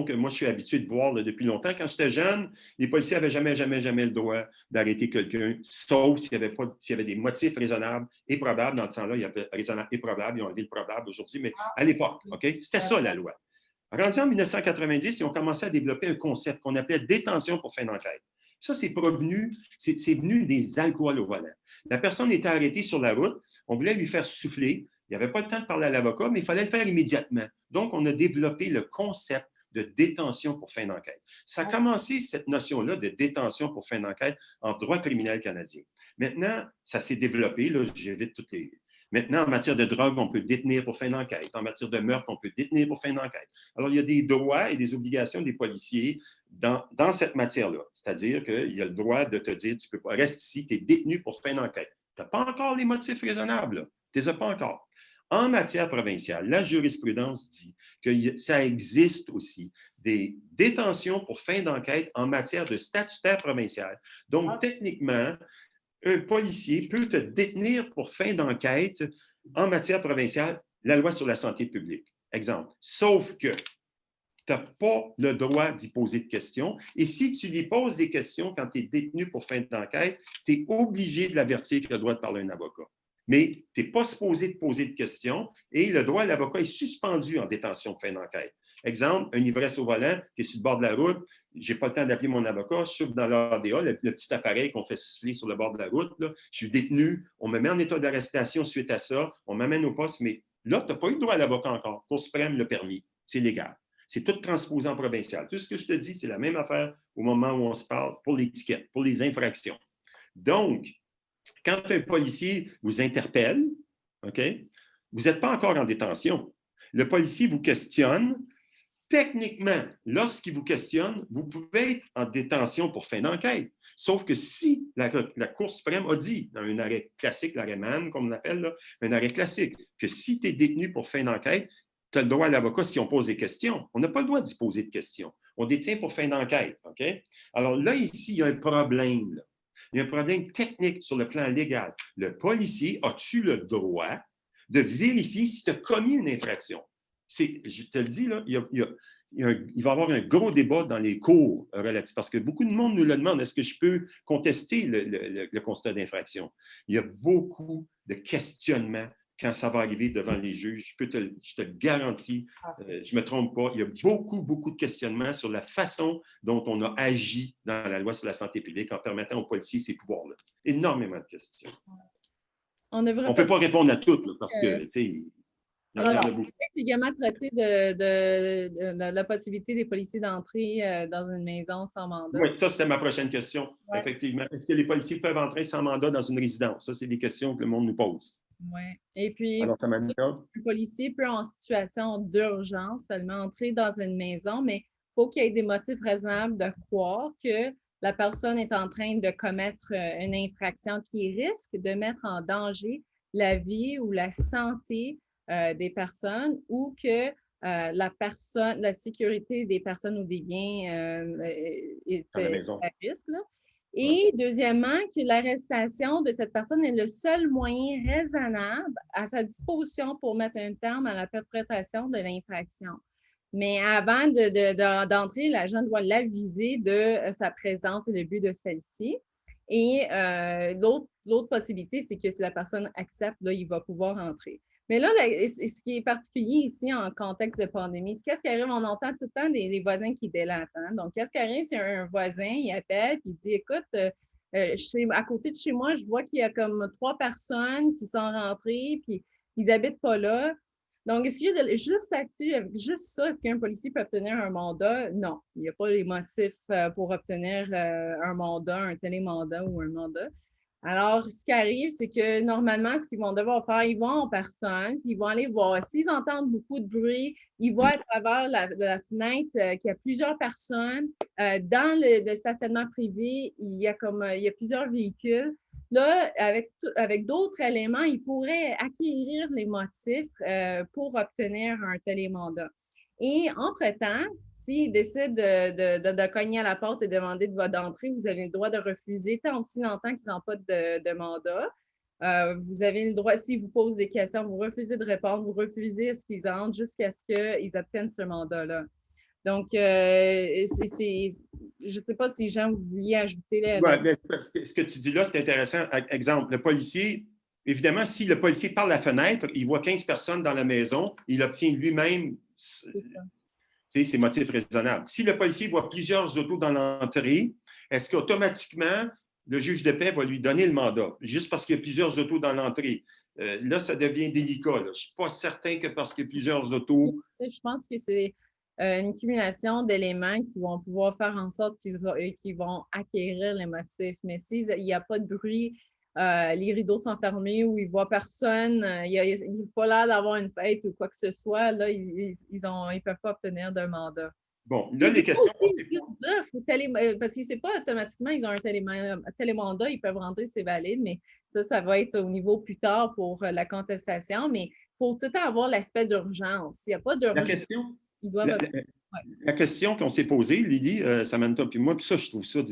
que moi, je suis habitué de voir là, depuis longtemps. Quand j'étais jeune, les policiers n'avaient jamais le droit d'arrêter quelqu'un, sauf s'il y avait des motifs raisonnables et probables. Dans ce temps-là, il y avait raisonnable et probable. Ils ont enlevé le probable aujourd'hui, mais à l'époque, OK? C'était ça, la loi. Rendu en 1990, ils ont commencé à développer un concept qu'on appelait détention pour fin d'enquête. Ça, c'est venu des alcools au volant. La personne était arrêtée sur la route. On voulait lui faire souffler. Il n'y avait pas le temps de parler à l'avocat, mais il fallait le faire immédiatement. Donc, on a développé le concept de détention pour fin d'enquête. Ça a commencé, cette notion-là de détention pour fin d'enquête, en droit criminel canadien. Maintenant, ça s'est développé, là, j'évite toutes les... Maintenant, en matière de drogue, on peut détenir pour fin d'enquête. En matière de meurtre, on peut détenir pour fin d'enquête. Alors, il y a des droits et des obligations des policiers dans cette matière-là. C'est-à-dire qu'il y a le droit de te dire, tu peux pas rester ici, tu es détenu pour fin d'enquête. Tu n'as pas encore les motifs raisonnables, là. Tu ne les as pas encore. En matière provinciale, la jurisprudence dit que ça existe aussi des détentions pour fin d'enquête en matière de statutaire provincial. Donc, techniquement, un policier peut te détenir pour fin d'enquête en matière provinciale, la loi sur la santé publique. Exemple. Sauf que tu n'as pas le droit d'y poser de questions. Et si tu lui poses des questions quand tu es détenu pour fin d'enquête, tu es obligé de l'avertir qu'il a le droit de parler à un avocat. Mais tu n'es pas supposé de poser de questions et le droit à l'avocat est suspendu en détention de fin d'enquête. Exemple, un ivresse au volant, tu es sur le bord de la route, je n'ai pas le temps d'appeler mon avocat, je souffle dans l'ADA, le petit appareil qu'on fait souffler sur le bord de la route, là, je suis détenu, on me met en état d'arrestation suite à ça, on m'amène au poste, mais là, tu n'as pas eu le droit à l'avocat encore. Cour suprême l'a permis, c'est légal. C'est tout transposé en provincial. Tout ce que je te dis, c'est la même affaire au moment où on se parle pour l'étiquette, pour les infractions. Donc, quand un policier vous interpelle, OK, vous n'êtes pas encore en détention. Le policier vous questionne. Techniquement, lorsqu'il vous questionne, vous pouvez être en détention pour fin d'enquête. Sauf que si la Cour suprême a dit, dans un arrêt classique, l'arrêt Mann, comme on l'appelle, là, un arrêt classique, que si tu es détenu pour fin d'enquête, tu as le droit à l'avocat si on pose des questions. On n'a pas le droit d'y poser de questions. On détient pour fin d'enquête. OK? Alors là, ici, il y a un problème. Là. Il y a un problème technique sur le plan légal. Le policier, as-tu le droit de vérifier si tu as commis une infraction? Je te le dis, là, il va y avoir un gros débat dans les cours relatifs, parce que beaucoup de monde nous le demande, est-ce que je peux contester le constat d'infraction? Il y a beaucoup de questionnements quand ça va arriver devant les juges. Je te le garantis, je ne me trompe pas, il y a beaucoup de questionnements sur la façon dont on a agi dans la loi sur la santé publique en permettant aux policiers ces pouvoirs-là. Énormément de questions. On ne peut pas répondre à toutes, là, parce que, tu sais, alors, peut-être également traiter de la possibilité des policiers d'entrer dans une maison sans mandat. Oui, ça, c'était ma prochaine question, effectivement. Est-ce que les policiers peuvent entrer sans mandat dans une résidence? Ça, c'est des questions que le monde nous pose. Oui. Et puis, alors, un policier peut, en situation d'urgence, seulement entrer dans une maison, mais il faut qu'il y ait des motifs raisonnables de croire que la personne est en train de commettre une infraction qui risque de mettre en danger la vie ou la santé des personnes ou que la sécurité des personnes ou des biens est à risque. Là. Et deuxièmement, que l'arrestation de cette personne est le seul moyen raisonnable à sa disposition pour mettre un terme à la perpétration de l'infraction. Mais avant d'entrer, l'agent doit l'aviser de sa présence et le but de celle-ci. Et l'autre possibilité, c'est que si la personne accepte, là, il va pouvoir entrer. Mais là, ce qui est particulier ici en contexte de pandémie, c'est qu'est-ce qui arrive? On entend tout le temps des voisins qui délatent. Hein? Donc, qu'est-ce qui arrive si un voisin, il appelle et il dit, écoute, à côté de chez moi, je vois qu'il y a comme 3 personnes qui sont rentrées, puis ils n'habitent pas là. Donc, est-ce qu'il y a juste là-dessus, avec juste ça, est-ce qu'un policier peut obtenir un mandat? Non, il n'y a pas les motifs pour obtenir un mandat, un télémandat ou un mandat. Alors, ce qui arrive, c'est que normalement, ce qu'ils vont devoir faire, ils vont en personne, puis ils vont aller voir. S'ils entendent beaucoup de bruit, ils voient à travers la fenêtre qu'il y a plusieurs personnes. Dans le stationnement privé, il y a plusieurs véhicules. Là, avec d'autres éléments, ils pourraient acquérir les motifs pour obtenir un télémandat. Et entre-temps, s'ils décident de cogner à la porte et demander de votre entrée, vous avez le droit de refuser tant aussi longtemps qu'ils n'ont pas de mandat. Vous avez le droit, s'ils vous posent des questions, vous refusez de répondre, vous refusez à ce qu'ils entrent jusqu'à ce qu'ils obtiennent ce mandat-là. Donc, je ne sais pas si Jean, vous vouliez ajouter là. Ouais, ce que tu dis là, c'est intéressant. Exemple, le policier, évidemment, si le policier par la fenêtre, il voit 15 personnes dans la maison, il obtient lui-même ses motifs raisonnables. Si le policier voit plusieurs autos dans l'entrée, est-ce qu'automatiquement, le juge de paix va lui donner le mandat, juste parce qu'il y a plusieurs autos dans l'entrée? Là, ça devient délicat. Là. Je ne suis pas certain que parce qu'il y a plusieurs autos. Je pense que c'est une cumulation d'éléments qui vont pouvoir faire en sorte qu'ils vont acquérir les motifs. Mais s'il n'y a pas de bruit, les rideaux sont fermés ou ils ne voient personne, il n'y a pas l'air d'avoir une fête ou quoi que ce soit, là, ils ne peuvent pas obtenir de mandat. Bon, là, les questions... Parce que c'est pas automatiquement, ils ont un télémandat, ils peuvent rentrer, c'est valide, mais ça va être au niveau plus tard pour la contestation, mais il faut tout le temps avoir l'aspect d'urgence. S'il n'y a pas d'urgence, ils doivent... La question qu'on s'est posée, Lily, Samantha, puis moi, puis ça, je trouve ça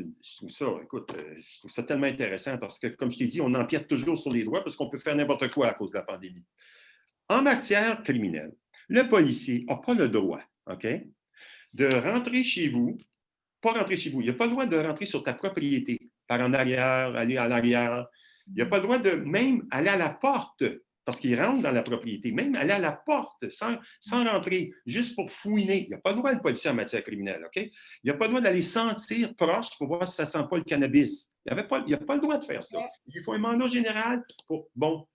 tellement intéressant parce que, comme je t'ai dit, on empiète toujours sur les droits parce qu'on peut faire n'importe quoi à cause de la pandémie. En matière criminelle, le policier n'a pas le droit, OK, de rentrer chez vous, pas rentrer chez vous, il n'a pas le droit de rentrer sur ta propriété, par en arrière, aller à l'arrière. Il n'a pas le droit de même aller à la porte parce qu'il rentre dans la propriété, même aller à la porte sans rentrer, juste pour fouiner. Il n'a pas le droit, le policier en matière criminelle, OK? Il n'a pas le droit d'aller sentir proche pour voir si ça ne sent pas le cannabis. Il n'a pas le droit de faire ça. Il faut un mandat général pour... Bon,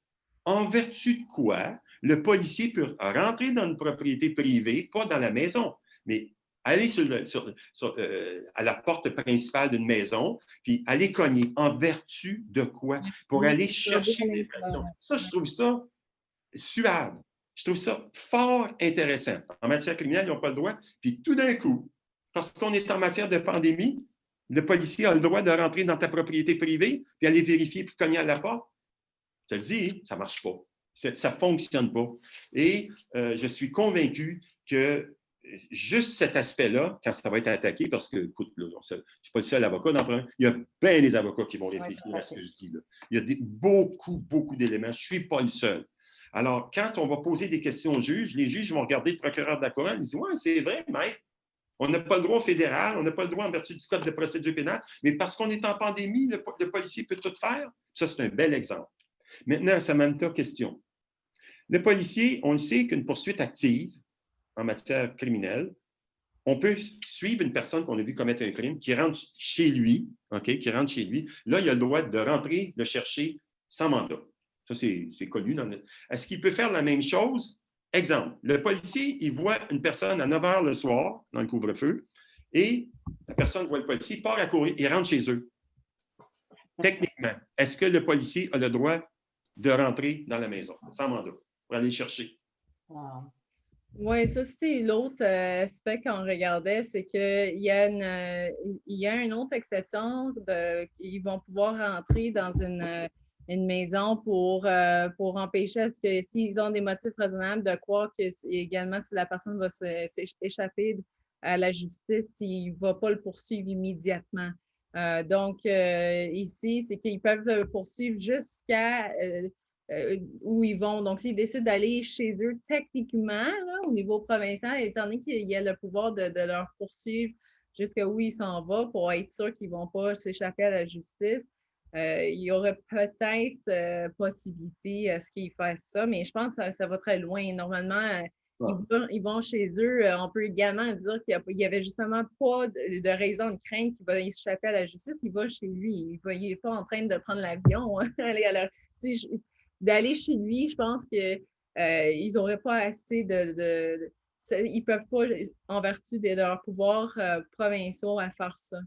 en vertu de quoi le policier peut rentrer dans une propriété privée, pas dans la maison, mais aller à la porte principale d'une maison, puis aller cogner. En vertu de quoi? Pour aller chercher l'infraction. Ça, je trouve ça suave. Je trouve ça fort intéressant. En matière criminelle, ils n'ont pas le droit. Puis tout d'un coup, parce qu'on est en matière de pandémie, le policier a le droit de rentrer dans ta propriété privée, puis aller vérifier, puis cogner à la porte. Je te le dis, ça ne marche pas. Ça ne fonctionne pas. Et je suis convaincu que juste cet aspect-là, quand ça va être attaqué, parce que, écoute, là, je ne suis pas le seul avocat d'en prendre, il y a bien des avocats qui vont réfléchir à ce que je dis là. Il y a beaucoup d'éléments. Je ne suis pas le seul. Alors, quand on va poser des questions aux juges, les juges vont regarder le procureur de la couronne, ils disent « Oui, c'est vrai, maître. On n'a pas le droit fédéral, on n'a pas le droit en vertu du code de procédure pénale, mais parce qu'on est en pandémie, le policier peut tout faire. » Ça, c'est un bel exemple. Maintenant, Samantha, question. Le policier, on le sait qu'une poursuite active en matière criminelle, on peut suivre une personne qu'on a vu commettre un crime qui rentre chez lui, OK, qui rentre chez lui. Là, il a le droit de rentrer, le chercher sans mandat. Ça, c'est connu. Est-ce qu'il peut faire la même chose? Exemple, le policier, il voit une personne à 9 h le soir, dans le couvre-feu, et la personne voit le policier, il part à courir, il rentre chez eux. Techniquement, est-ce que le policier a le droit de rentrer dans la maison, sans mandat, pour aller le chercher? Wow. Oui, ça, c'était l'autre aspect qu'on regardait, c'est qu'il y a une autre exception qu'ils vont pouvoir rentrer dans une maison pour empêcher à ce que s'ils ont des motifs raisonnables de croire que également si la personne va s'échapper à la justice, il ne va pas le poursuivre immédiatement. Donc, ici, c'est qu'ils peuvent poursuivre jusqu'à où ils vont. Donc, s'ils décident d'aller chez eux, techniquement, là, au niveau provincial, étant donné qu'il y a le pouvoir de leur poursuivre jusqu'à où ils s'en vont pour être sûr qu'ils ne vont pas s'échapper à la justice, il y aurait peut-être possibilité à ce qu'ils fassent ça, mais je pense que ça va très loin. Normalement, ils vont chez eux. On peut également dire qu'il n'y avait justement pas de raison de crainte qu'il va échapper à la justice. Il va chez lui. Il n'est pas en train de prendre l'avion. D'aller chez lui, je pense qu'ils n'auraient pas assez ils ne peuvent pas, en vertu de leurs pouvoirs provinciaux, à faire ça.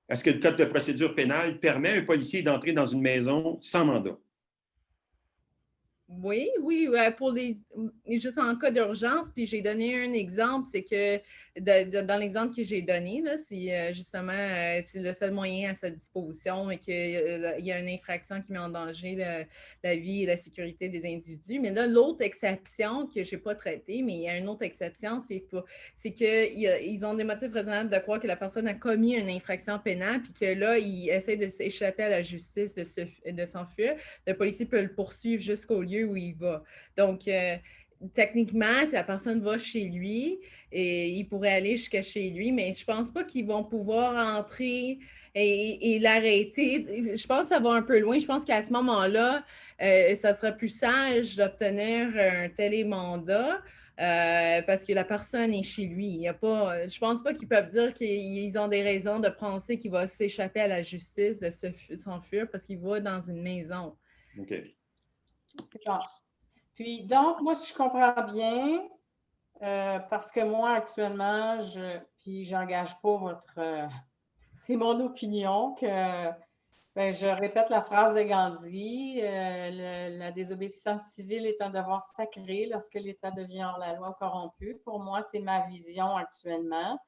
Est-ce que le Code de procédure pénale permet à un policier d'entrer dans une maison sans mandat? Oui, juste en cas d'urgence, puis j'ai donné un exemple, c'est que dans l'exemple que j'ai donné, là, si justement c'est le seul moyen à sa disposition et qu'il y a une infraction qui met en danger la vie et la sécurité des individus. Mais là, l'autre exception que je n'ai pas traitée, mais il y a une autre exception, c'est qu'ils ont des motifs raisonnables de croire que la personne a commis une infraction pénale, puis que là, ils essaient de s'échapper à la justice, de s'enfuir. Le policier peut le poursuivre jusqu'au lieu où il va. Donc, techniquement, si la personne va chez lui, et il pourrait aller jusqu'à chez lui, mais je ne pense pas qu'ils vont pouvoir entrer et l'arrêter. Je pense que ça va un peu loin. Je pense qu'à ce moment-là, ça sera plus sage d'obtenir un télémandat. Parce que la personne est chez lui. Je ne pense pas qu'ils peuvent dire qu'ils ont des raisons de penser qu'il va s'échapper à la justice, de s'enfuir parce qu'il va dans une maison. OK. C'est bon. Puis, donc, moi, si je comprends bien, parce que moi, actuellement, puis j'engage pas votre... c'est mon opinion que je répète la phrase de Gandhi, la désobéissance civile est un devoir sacré lorsque l'État devient hors la loi ou corrompu. Pour moi, c'est ma vision actuellement.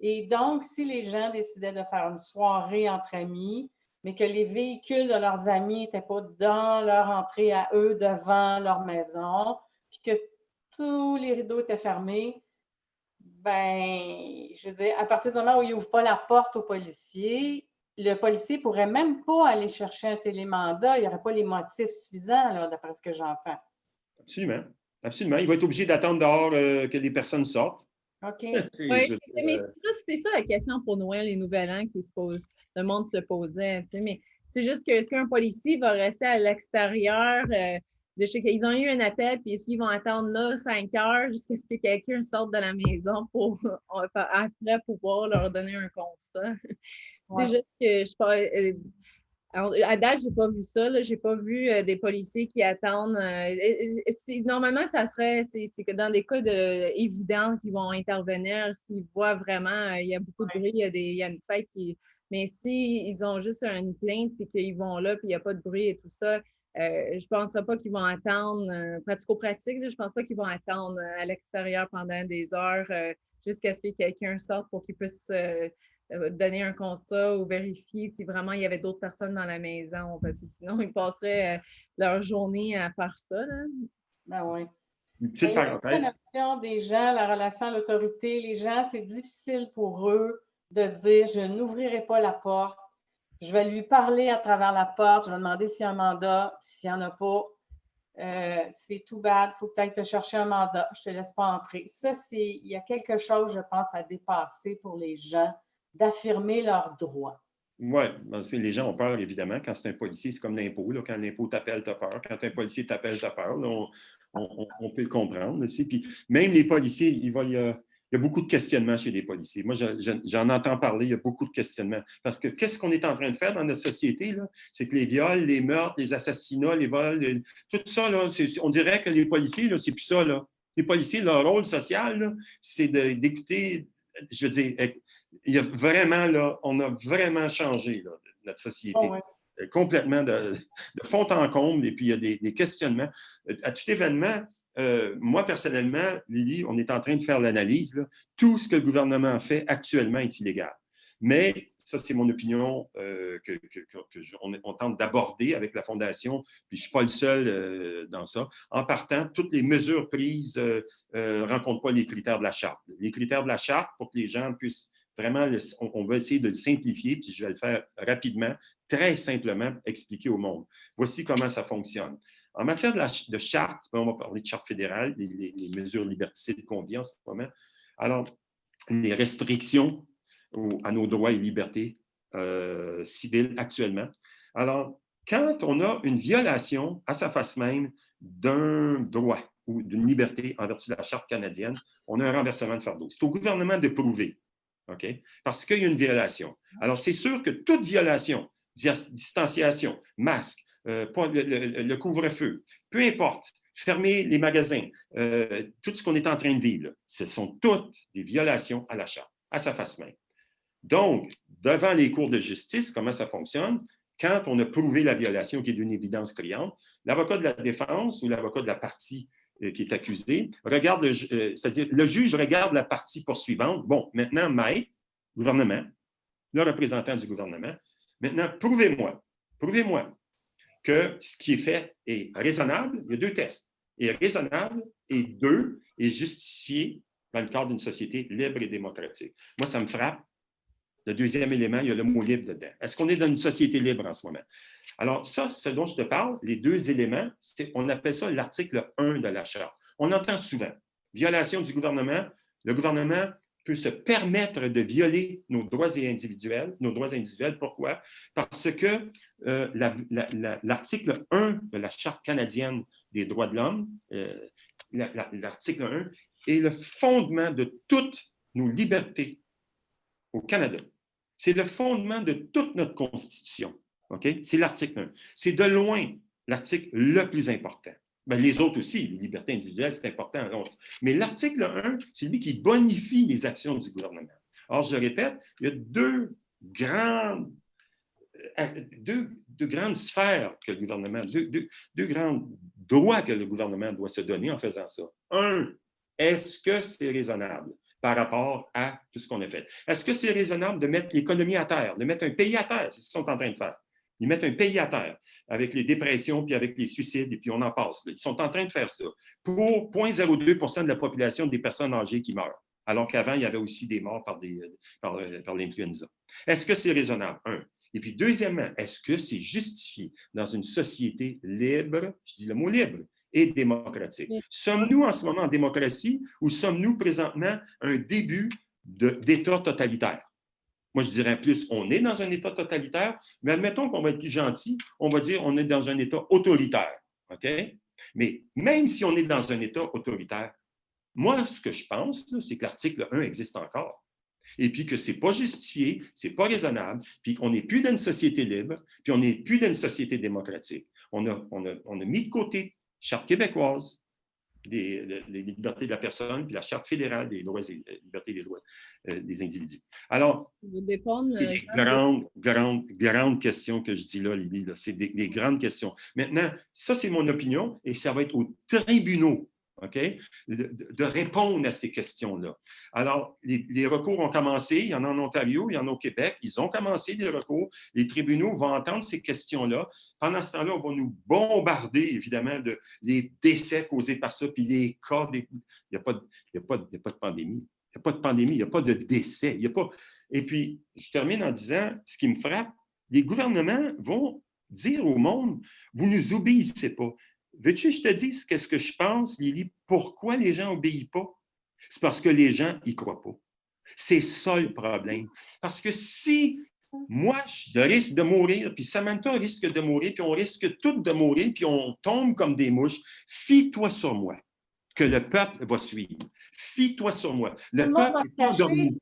Et donc, si les gens décidaient de faire une soirée entre amis, mais que les véhicules de leurs amis n'étaient pas dans leur entrée à eux, devant leur maison, puis que tous les rideaux étaient fermés, je veux dire, à partir du moment où ils n'ouvrent pas la porte au policier, le policier ne pourrait même pas aller chercher un télémandat. Il n'y aurait pas les motifs suffisants, là, d'après ce que j'entends. Absolument. Absolument. Il va être obligé d'attendre dehors que des personnes sortent. OK. Oui, mais c'était ça la question pour Noël et Nouvel An qui se pose. Le monde se posait, mais c'est juste que est-ce qu'un policier va rester à l'extérieur de chez ils ont eu un appel, puis est-ce qu'ils vont attendre là 5 heures jusqu'à ce que quelqu'un sorte de la maison pour après pouvoir leur donner un constat? C'est juste que je parle. À date, je n'ai pas vu ça. Je n'ai pas vu des policiers qui attendent. Normalement, c'est que dans des cas évidents qu'ils vont intervenir, s'ils voient vraiment, il y a beaucoup de bruit, il y a une fête mais s'ils ont juste une plainte et qu'ils vont là, puis il n'y a pas de bruit et tout ça, je ne penserais pas qu'ils vont attendre, pratico-pratique, je ne pense pas qu'ils vont attendre à l'extérieur pendant des heures jusqu'à ce que quelqu'un sorte pour qu'ils puissent donner un constat ou vérifier si vraiment il y avait d'autres personnes dans la maison, parce que sinon, ils passeraient leur journée à faire ça. Là. Ben oui. Une petite parenthèse. La relation des gens, la relation à l'autorité, les gens, c'est difficile pour eux de dire « je n'ouvrirai pas la porte, je vais lui parler à travers la porte, je vais demander s'il y a un mandat, s'il n'y en a pas, c'est tout bad, il faut peut-être te chercher un mandat, je ne te laisse pas entrer. » Ça, il y a quelque chose, je pense, à dépasser pour les gens, d'affirmer leurs droits. Oui, les gens ont peur, évidemment. Quand c'est un policier, c'est comme l'impôt. Quand l'impôt t'appelle, tu as peur. Quand un policier t'appelle, tu as peur. Là, on peut le comprendre aussi. Puis même les policiers, il y a beaucoup de questionnements chez les policiers. Moi, j'en entends parler, il y a beaucoup de questionnements. Parce que qu'est-ce qu'on est en train de faire dans notre société? C'est que les viols, les meurtres, les assassinats, les vols, tout ça, là, on dirait que les policiers, c'est plus ça. Là. Les policiers, leur rôle social, là, c'est d'écouter, je veux dire, il y a vraiment, là, on a vraiment changé là, notre société. Oh, ouais. Complètement de fond en comble, et puis il y a des questionnements. À tout événement, moi, personnellement, Lily, on est en train de faire l'analyse. Tout ce que le gouvernement fait actuellement est illégal. Mais ça, c'est mon opinion qu'on tente d'aborder avec la Fondation, puis je ne suis pas le seul dans ça. En partant, toutes les mesures prises ne rencontrent pas les critères de la Charte. Les critères de la Charte, pour que les gens puissent vraiment, on va essayer de le simplifier, puis je vais le faire rapidement, très simplement, expliquer au monde. Voici comment ça fonctionne. En matière de charte, on va parler de charte fédérale, les mesures liberticides qu'on vit en ce moment. Alors, les restrictions à nos droits et libertés civiles actuellement. Alors, quand on a une violation à sa face même d'un droit ou d'une liberté en vertu de la Charte canadienne, on a un renversement de fardeau. C'est au gouvernement de prouver, OK? Parce qu'il y a une violation. Alors, c'est sûr que toute violation, distanciation, masque, le couvre-feu, peu importe, fermer les magasins, tout ce qu'on est en train de vivre, ce sont toutes des violations à la Charte, à sa face même. Donc, devant les cours de justice, comment ça fonctionne? Quand on a prouvé la violation qui est d'une évidence criante, l'avocat de la défense ou l'avocat de la partie qui est accusée regarde, c'est-à-dire le juge regarde la partie poursuivante. Bon, maintenant, maître, gouvernement, le représentant du gouvernement, maintenant, prouvez-moi que ce qui est fait est raisonnable. Il y a 2 tests. Est raisonnable et 2, est justifié dans le cadre d'une société libre et démocratique. Moi, ça me frappe. Le deuxième élément, il y a le mot libre dedans. Est-ce qu'on est dans une société libre en ce moment? Alors, ça, ce dont je te parle, les 2 éléments, on appelle ça l'article 1 de la Charte. On entend souvent, violation du gouvernement, le gouvernement peut se permettre de violer nos droits individuels. Pourquoi? Parce que l'article 1 de la Charte canadienne des droits de l'homme, l'article 1, est le fondement de toutes nos libertés au Canada. C'est le fondement de toute notre Constitution. Okay? C'est l'article 1. C'est de loin l'article le plus important. Ben, les autres aussi, les libertés individuelles, c'est important. Mais l'article 1, c'est lui qui bonifie les actions du gouvernement. Or, je répète, il y a deux grandes sphères que le gouvernement, deux grands droits que le gouvernement doit se donner en faisant ça. Un, est-ce que c'est raisonnable par rapport à tout ce qu'on a fait? Est-ce que c'est raisonnable de mettre l'économie à terre, de mettre un pays à terre? C'est ce qu'ils sont en train de faire. Ils mettent un pays à terre avec les dépressions, puis avec les suicides, et puis on en passe. Ils sont en train de faire ça pour 0,02% de la population des personnes âgées qui meurent, alors qu'avant, il y avait aussi des morts par l'influenza. Est-ce que c'est raisonnable? Un. Et puis, deuxièmement, est-ce que c'est justifié dans une société libre, je dis le mot libre, et démocratique? Sommes-nous en ce moment en démocratie ou sommes-nous présentement un début d'État totalitaire? Moi, je dirais plus, on est dans un État totalitaire, mais admettons qu'on va être plus gentil, on va dire on est dans un État autoritaire. OK? Mais même si on est dans un État autoritaire, moi, ce que je pense, c'est que l'article 1 existe encore. Et puis que ce n'est pas justifié, ce n'est pas raisonnable, puis qu'on n'est plus dans une société libre, puis on n'est plus dans une société démocratique. On a mis de côté Charte québécoise, les libertés de la personne, puis la Charte fédérale des droits et libertés des droits des individus. Alors, c'est des grandes questions que je dis là, Lily. C'est des grandes questions. Maintenant, ça, c'est mon opinion, et ça va être aux tribunaux, OK, de répondre à ces questions-là. Alors, les recours ont commencé. Il y en a en Ontario, il y en a au Québec. Ils ont commencé les recours. Les tribunaux vont entendre ces questions-là. Pendant ce temps-là, on va nous bombarder, évidemment, de les décès causés par ça, puis les cas. Il n'y a pas de pandémie. Il n'y a pas de pandémie, il n'y a pas de décès. Et puis, je termine en disant, ce qui me frappe, les gouvernements vont dire au monde, vous ne nous obéissez pas. Veux-tu que je te dise qu'est-ce que je pense, Lily? Pourquoi les gens n'obéissent pas? C'est parce que les gens n'y croient pas. C'est ça le problème. Parce que si moi, je risque de mourir, puis Samantha risque de mourir, puis on risque tous de mourir, puis on tombe comme des mouches, fie-toi sur moi, que le peuple va suivre. Fie-toi sur moi. Le peuple n'est pas endormi.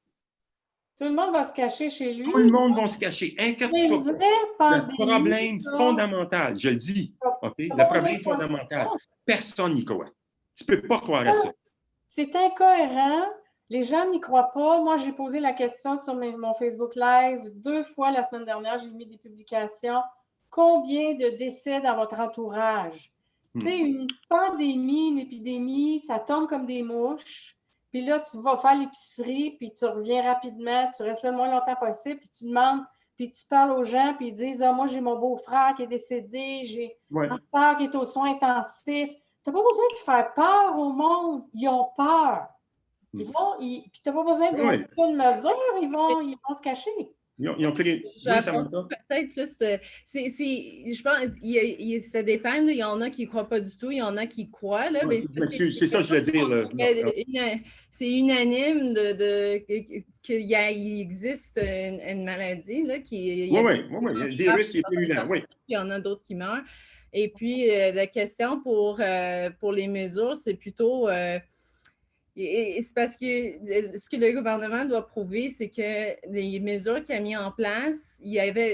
Tout le monde va se cacher chez lui. Tout le monde va se cacher. Inquiète-toi pas. Le problème fondamental, je le dis, okay? Le problème fondamental, personne n'y croit. Tu ne peux pas croire à ça. C'est incohérent. Les gens n'y croient pas. Moi, j'ai posé la question sur mon Facebook Live 2 fois la semaine dernière. J'ai mis des publications. Combien de décès dans votre entourage? Tu sais, une pandémie, une épidémie, ça tombe comme des mouches. Puis là, tu vas faire l'épicerie, puis tu reviens rapidement, tu restes là le moins longtemps possible, puis tu demandes, puis tu parles aux gens, puis ils disent « Ah, moi, j'ai mon beau-frère qui est décédé, j'ai ma soeur qui est aux soins intensifs. » Tu n'as pas besoin de faire peur au monde. Ils ont peur. Puis tu n'as pas besoin d'aucune mesure, ils vont se cacher. Ils ont créé... Oui, Samantha? Peut-être plus. Je pense ça dépend. Là. Il y en a qui ne croient pas du tout, il y en a qui croient. Là, Ouais, c'est ça que je voulais dire. C'est unanime qu'il existe une maladie. Là, oui. Il y a des virus qui est pullulant. Oui. Il y en a d'autres qui meurent. Et puis, la question pour les mesures, c'est plutôt... c'est parce que ce que le gouvernement doit prouver, c'est que les mesures qu'il a mises en place,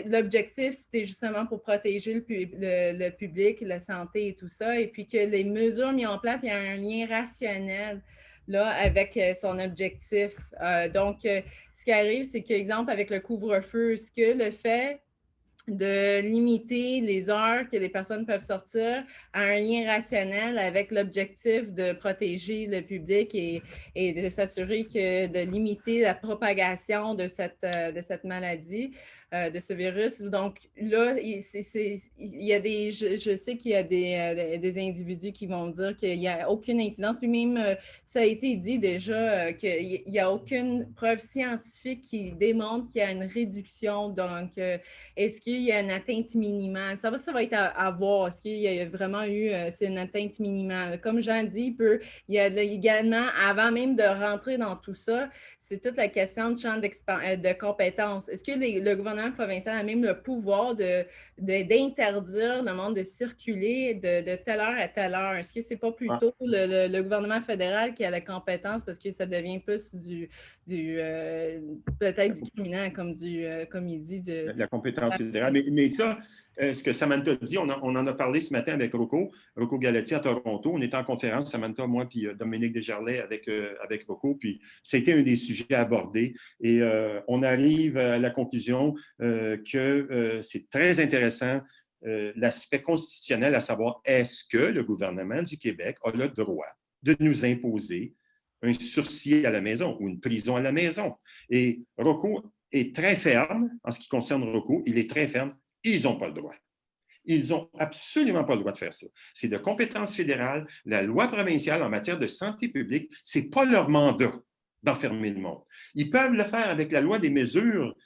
l'objectif, c'était justement pour protéger le public, la santé et tout ça, et puis que les mesures mises en place, il y a un lien rationnel là, avec son objectif. Donc, ce qui arrive, c'est qu'exemple, avec le couvre-feu, ce que le fait de limiter les heures que les personnes peuvent sortir à un lien rationnel avec l'objectif de protéger le public et de s'assurer de limiter la propagation de cette maladie, de ce virus. Donc là, je sais qu'il y a des individus qui vont dire qu'il n'y a aucune incidence, puis même ça a été dit déjà qu'il n'y a aucune preuve scientifique qui démontre qu'il y a une réduction. Donc, est-ce qu'il y a une atteinte minimale? Ça va être à voir. Est-ce qu'il y a vraiment eu c'est une atteinte minimale? Comme Jean dit, il y a également, avant même de rentrer dans tout ça, c'est toute la question de champ de compétences. Est-ce que le gouvernement provincial a même le pouvoir d'interdire le monde de circuler de telle heure à telle heure? Est-ce que ce n'est pas plutôt le gouvernement fédéral qui a la compétence parce que ça devient plus peut-être du criminel, comme il dit. La compétence fédérale. Mais ça, ce que Samantha dit, on en a parlé ce matin avec Rocco Galati à Toronto. On était en conférence, Samantha, moi, puis Dominique Desjarlais avec Rocco, puis c'était un des sujets abordés. Et on arrive à la conclusion que c'est très intéressant l'aspect constitutionnel, à savoir, est-ce que le gouvernement du Québec a le droit de nous imposer un sursis à la maison ou une prison à la maison? Et Rocco est très ferme en ce qui concerne Rocco. Il est très ferme. Ils n'ont pas le droit. Ils n'ont absolument pas le droit de faire ça. C'est de compétence fédérale. La loi provinciale en matière de santé publique, ce n'est pas leur mandat d'enfermer le monde. Ils peuvent le faire avec la loi des mesures,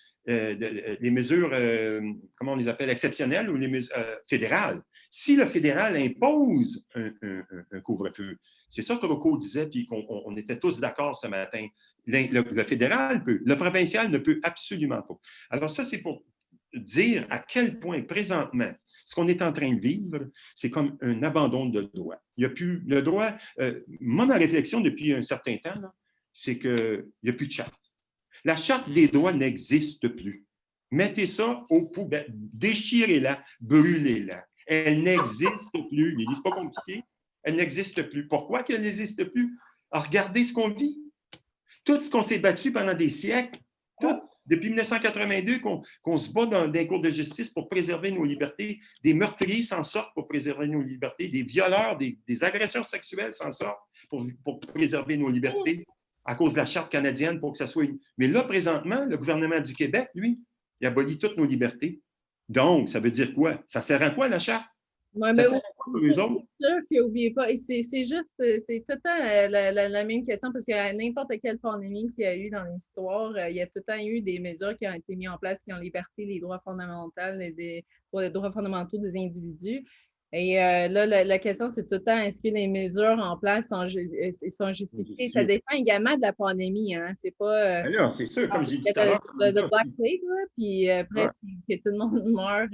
comment on les appelle, exceptionnelles ou les mesures fédérales. Si le fédéral impose un couvre-feu, c'est ça que Rocco disait, puis qu'on était tous d'accord ce matin. Le fédéral peut, le provincial ne peut absolument pas. Alors ça, c'est pour dire à quel point présentement, ce qu'on est en train de vivre, c'est comme un abandon de droit. Il n'y a plus le droit. Moi, ma réflexion depuis un certain temps, c'est qu'il n'y a plus de charte. La charte des droits n'existe plus. Mettez ça aux poubelles, déchirez-la, brûlez-la. Elle n'existe plus. C'est pas compliqué. Elle n'existe plus. Pourquoi qu'elle n'existe plus? Alors, regardez ce qu'on vit. Tout ce qu'on s'est battu pendant des siècles, depuis 1982 qu'on se bat dans des cours de justice pour préserver nos libertés, des meurtriers s'en sortent pour préserver nos libertés, des violeurs, des agresseurs sexuels s'en sortent pour préserver nos libertés à cause de la Charte canadienne pour que ça soit... Mais là, présentement, le gouvernement du Québec, lui, il abolit toutes nos libertés. Donc, ça veut dire quoi? Ça sert à quoi, la Charte? Ouais, mais c'est sûr qu'oubliez pas, c'est juste, c'est tout le temps la même question parce qu'à n'importe quelle pandémie qu'il y a eu dans l'histoire, il y a tout le temps eu des mesures qui ont été mises en place qui ont liberté les droits fondamentaux, les droits fondamentaux des individus. Et là, la question, c'est tout le temps, est-ce que les mesures en place sont justifiées? Ça dépend également de la pandémie. Hein? C'est pas... c'est sûr, comme j'ai dit tout à l'heure. Le Black Plague, puis après, que tout le monde meurt...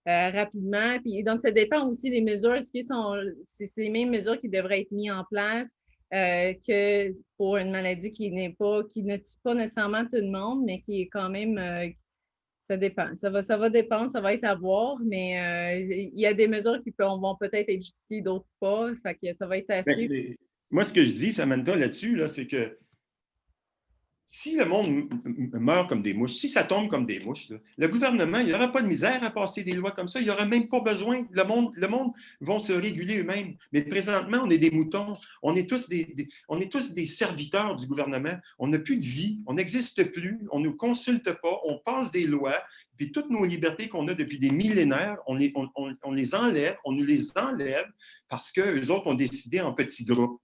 rapidement. Puis, donc, ça dépend aussi des mesures. Est-ce que c'est les mêmes mesures qui devraient être mises en place que pour une maladie qui ne tue pas nécessairement tout le monde, mais qui est quand même... ça dépend. Ça va dépendre, ça va être à voir, mais il y a des mesures qui vont peut-être être justifiées, d'autres pas. Fait que ça va être assez... Moi, ce que je dis, Samantha, là-dessus, c'est que si le monde meurt comme des mouches, si ça tombe comme des mouches, le gouvernement, il n'y aura pas de misère à passer des lois comme ça. Il n'y aura même pas besoin. Le monde va se réguler eux-mêmes. Mais présentement, on est des moutons. On est tous des serviteurs du gouvernement. On n'a plus de vie. On n'existe plus. On ne nous consulte pas. On passe des lois. Puis toutes nos libertés qu'on a depuis des millénaires, on les enlève. On nous les enlève parce qu'eux autres ont décidé en petits groupes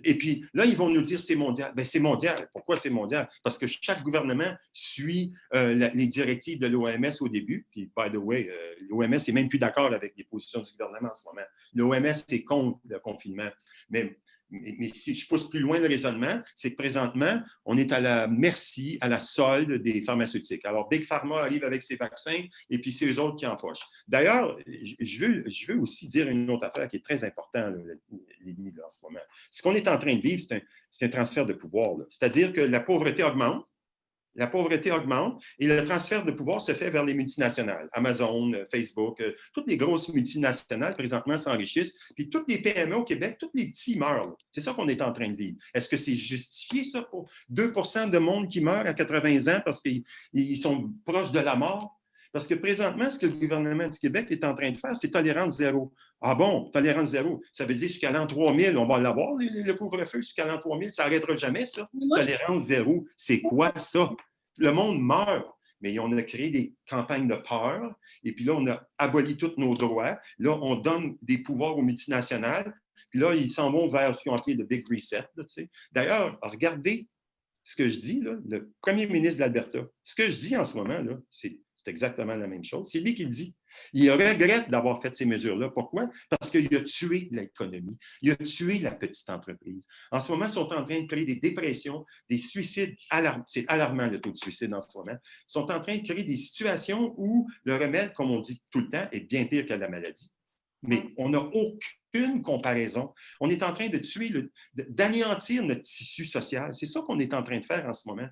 Et puis là, ils vont nous dire c'est mondial. Bien, c'est mondial. Pourquoi c'est mondial? Parce que chaque gouvernement suit les directives de l'OMS au début. Puis, by the way, l'OMS n'est même plus d'accord avec les positions du gouvernement en ce moment. L'OMS est contre le confinement. Mais si je pousse plus loin le raisonnement, c'est que présentement, on est à la merci, à la solde des pharmaceutiques. Alors, Big Pharma arrive avec ses vaccins et puis c'est eux autres qui empochent. D'ailleurs, je veux aussi dire une autre affaire qui est très importante, Lily, en ce moment. Ce qu'on est en train de vivre, c'est un transfert de pouvoir. C'est-à-dire que la pauvreté augmente. La pauvreté augmente et le transfert de pouvoir se fait vers les multinationales. Amazon, Facebook, toutes les grosses multinationales présentement s'enrichissent. Puis toutes les PME au Québec, tous les petits meurent. C'est ça qu'on est en train de vivre. Est-ce que c'est justifié, ça, pour 2 % de monde qui meurt à 80 ans parce qu'ils sont proches de la mort? Parce que présentement, ce que le gouvernement du Québec est en train de faire, c'est tolérance zéro. Ah bon, tolérance zéro. Ça veut dire jusqu'à l'an 3000, on va l'avoir, le couvre-feu, jusqu'à l'an 3000. Ça n'arrêtera jamais, ça. Tolérance zéro. C'est quoi ça? Le monde meurt, mais on a créé des campagnes de peur, et puis là, on a aboli tous nos droits. Là, on donne des pouvoirs aux multinationales, puis là, ils s'en vont vers ce qu'ils ont appelé le Big Reset. D'ailleurs, regardez ce que je dis, là, le premier ministre de l'Alberta. Ce que je dis en ce moment, là, c'est exactement la même chose. C'est lui qui le dit. Il regrette d'avoir fait ces mesures-là. Pourquoi? Parce qu'il a tué l'économie. Il a tué la petite entreprise. En ce moment, ils sont en train de créer des dépressions, des suicides alarmants. C'est alarmant, le taux de suicide en ce moment. Ils sont en train de créer des situations où le remède, comme on dit tout le temps, est bien pire que la maladie. Mais on n'a aucune comparaison. On est en train de tuer, d'anéantir notre tissu social. C'est ça qu'on est en train de faire en ce moment.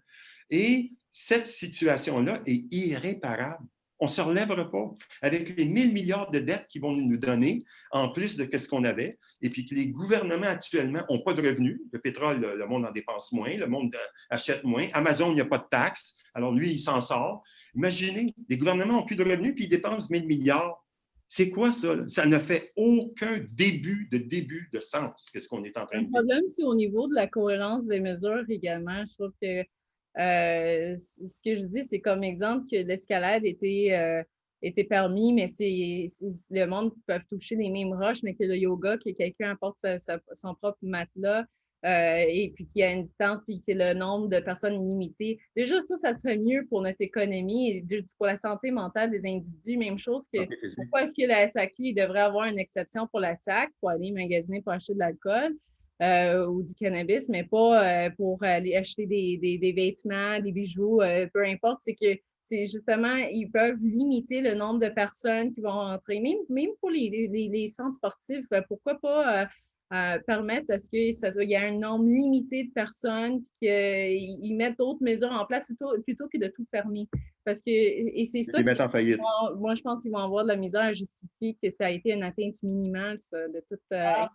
Et cette situation-là est irréparable. On ne se relèvera pas avec les 1000 milliards de dettes qu'ils vont nous donner, en plus de ce qu'on avait, et puis que les gouvernements actuellement n'ont pas de revenus. Le pétrole, le monde en dépense moins, le monde achète moins. Amazon, il n'y a pas de taxes. Alors lui, il s'en sort. Imaginez, les gouvernements n'ont plus de revenus, puis ils dépensent 1000 milliards. C'est quoi ça? Ça ne fait aucun début de sens, qu'est-ce qu'on est en train de dire. Le problème, c'est au niveau de la cohérence des mesures également. Je trouve que ce que je dis, c'est comme exemple que l'escalade était permis, mais c'est le monde qui peut toucher les mêmes roches, mais que le yoga, que quelqu'un apporte son propre matelas, et puis qu'il y a une distance, puis que le nombre de personnes est limité. Déjà, ça serait mieux pour notre économie et pour la santé mentale des individus. Même chose que pourquoi est-ce que la SAQ devrait avoir une exception pour la SAC, pour aller magasiner pour acheter de l'alcool ou du cannabis, mais pas pour aller acheter des vêtements, des bijoux, peu importe. C'est que c'est justement, ils peuvent limiter le nombre de personnes qui vont entrer, même pour les centres sportifs. Pourquoi pas permettre à ce qu'il y ait un nombre limité de personnes, qu'ils mettent d'autres mesures en place plutôt que de tout fermer. Parce que, et c'est ça. Ils mettent en faillite. Moi, je pense qu'ils vont avoir de la misère à justifier que ça a été une atteinte minimale, ça, de toute ça.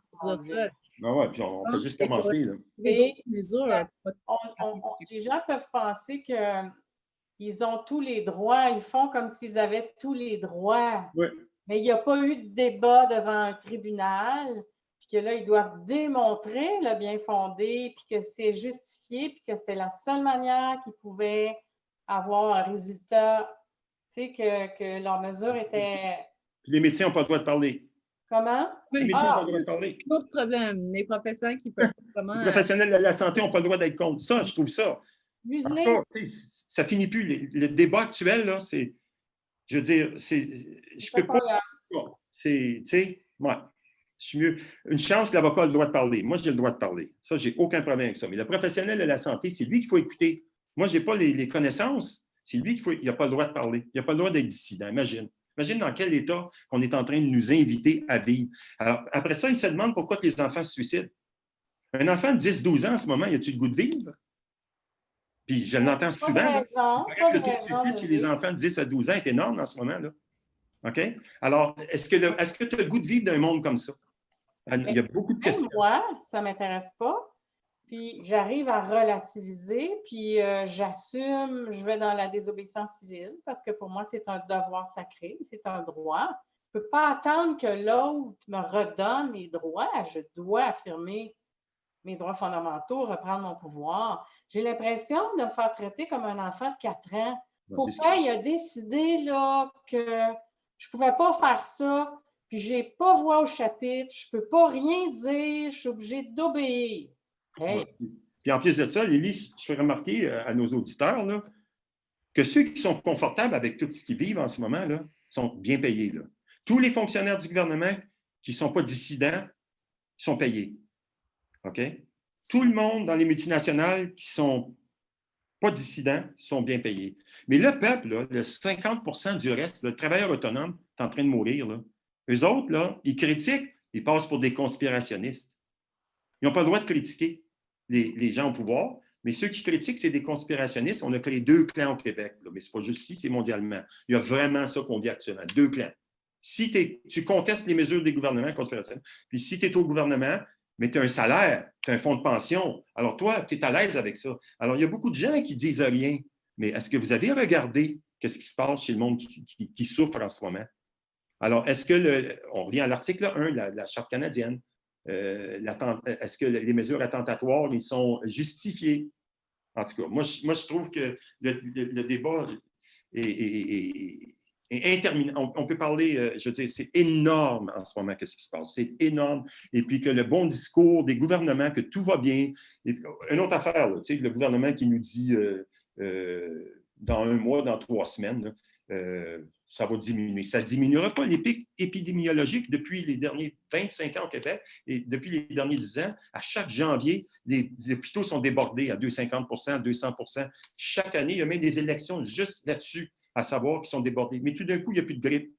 Ah ouais, puis on peut juste commencer. Là. Et les gens peuvent penser qu'ils ont tous les droits. Ils font comme s'ils avaient tous les droits. Oui. Mais il n'y a pas eu de débat devant un tribunal. Que là, ils doivent démontrer le bien fondé, puis que c'est justifié, puis que c'était la seule manière qu'ils pouvaient avoir un résultat, tu sais, que leur mesure était... Puis les médecins n'ont pas le droit de parler. Comment? Les médecins n'ont pas le droit de parler. C'est un autre problème. Les professionnels qui peuvent vraiment... Les professionnels de la santé n'ont pas le droit d'être contre ça, je trouve ça. Muselé. En tout cas, ça finit plus. Le débat actuel, là, c'est... Je veux dire, je peux pas... C'est, tu sais, ouais. Je suis mieux. Une chance, l'avocat a le droit de parler. Moi, j'ai le droit de parler. Ça, j'ai aucun problème avec ça. Mais le professionnel de la santé, c'est lui qu'il faut écouter. Moi, je n'ai pas les connaissances. C'est lui il n'a pas le droit de parler. Il n'a pas le droit d'être dissident. Imagine. Imagine dans quel état qu'on est en train de nous inviter à vivre. Alors, après ça, il se demande pourquoi les enfants se suicident. Un enfant de 10-12 ans, en ce moment, il a-tu le goût de vivre? Puis, je l'entends souvent. Le taux de suicide chez les enfants de 10 à 12 ans est énorme en ce moment. Là. OK? Alors, est-ce que tu as le goût de vivre dans un monde comme ça? Il y a beaucoup de questions. Moi, ça ne m'intéresse pas. Puis j'arrive à relativiser, puis j'assume, je vais dans la désobéissance civile parce que pour moi, c'est un devoir sacré, c'est un droit. Je ne peux pas attendre que l'autre me redonne mes droits. Je dois affirmer mes droits fondamentaux, reprendre mon pouvoir. J'ai l'impression de me faire traiter comme un enfant de 4 ans. Pourquoi il a décidé là, que je ne pouvais pas faire ça? puis je n'ai pas voix au chapitre, je ne peux pas rien dire, je suis obligée d'obéir. Hey. Puis en plus de ça, Lily, je fais remarquer à nos auditeurs là, que ceux qui sont confortables avec tout ce qu'ils vivent en ce moment là, sont bien payés. Là. Tous les fonctionnaires du gouvernement qui ne sont pas dissidents sont payés. OK? Tout le monde dans les multinationales qui ne sont pas dissidents sont bien payés. Mais le peuple, là, le 50% du reste, le travailleur autonome, est en train de mourir. Là. Eux autres, là, ils critiquent, ils passent pour des conspirationnistes. Ils n'ont pas le droit de critiquer les gens au pouvoir, mais ceux qui critiquent, c'est des conspirationnistes. On a créé 2 clans au Québec, là, mais ce n'est pas juste ici, c'est mondialement. Il y a vraiment ça qu'on vit actuellement, 2 clans. Si tu contestes les mesures des gouvernements conspirationnistes, puis si tu es au gouvernement, mais tu as un salaire, tu as un fonds de pension, alors toi, tu es à l'aise avec ça. Alors, il y a beaucoup de gens qui disent rien, mais est-ce que vous avez regardé ce qui se passe chez le monde qui souffre en ce moment? Alors, est-ce que, on revient à l'article 1, la Charte canadienne, est-ce que les mesures attentatoires, ils sont justifiées? En tout cas, moi, je trouve que le débat est interminable. On peut parler, je veux dire, c'est énorme en ce moment, qu'est-ce qui se passe. C'est énorme. Et puis que le bon discours des gouvernements, que tout va bien. Et puis, une autre affaire, là, le gouvernement qui nous dit dans 1 mois, dans 3 semaines, ça va diminuer. Ça ne diminuera pas les pics épidémiologiques depuis les derniers 25 ans au Québec et depuis les derniers 10 ans. À chaque janvier, les hôpitaux sont débordés à 250 %, 200 %. Chaque année, il y a même des élections juste là-dessus, à savoir qu'ils sont débordés. Mais tout d'un coup, il n'y a plus de grippe.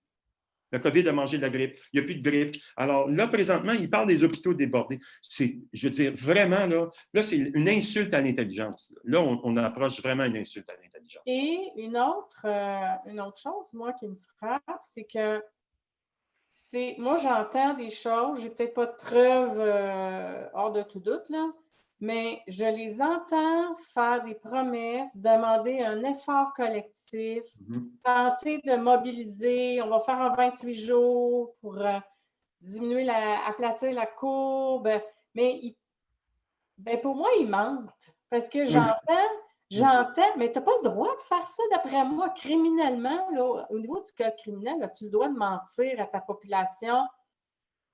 Le COVID a mangé de la grippe. Il n'y a plus de grippe. Alors là, présentement, il parle des hôpitaux débordés. Je veux dire, vraiment, là c'est une insulte à l'intelligence. Là, on approche vraiment une insulte à l'intelligence. Et une autre chose, moi, qui me frappe, c'est que moi, j'entends des choses, j'ai peut-être pas de preuves hors de tout doute, là, mais je les entends faire des promesses, demander un effort collectif, tenter de mobiliser, on va faire en 28 jours pour diminuer, aplatir la courbe, mais pour moi, ils mentent, parce que j'entends, mais tu n'as pas le droit de faire ça, d'après moi, criminellement. Là, au niveau du code criminel, tu as le droit de mentir à ta population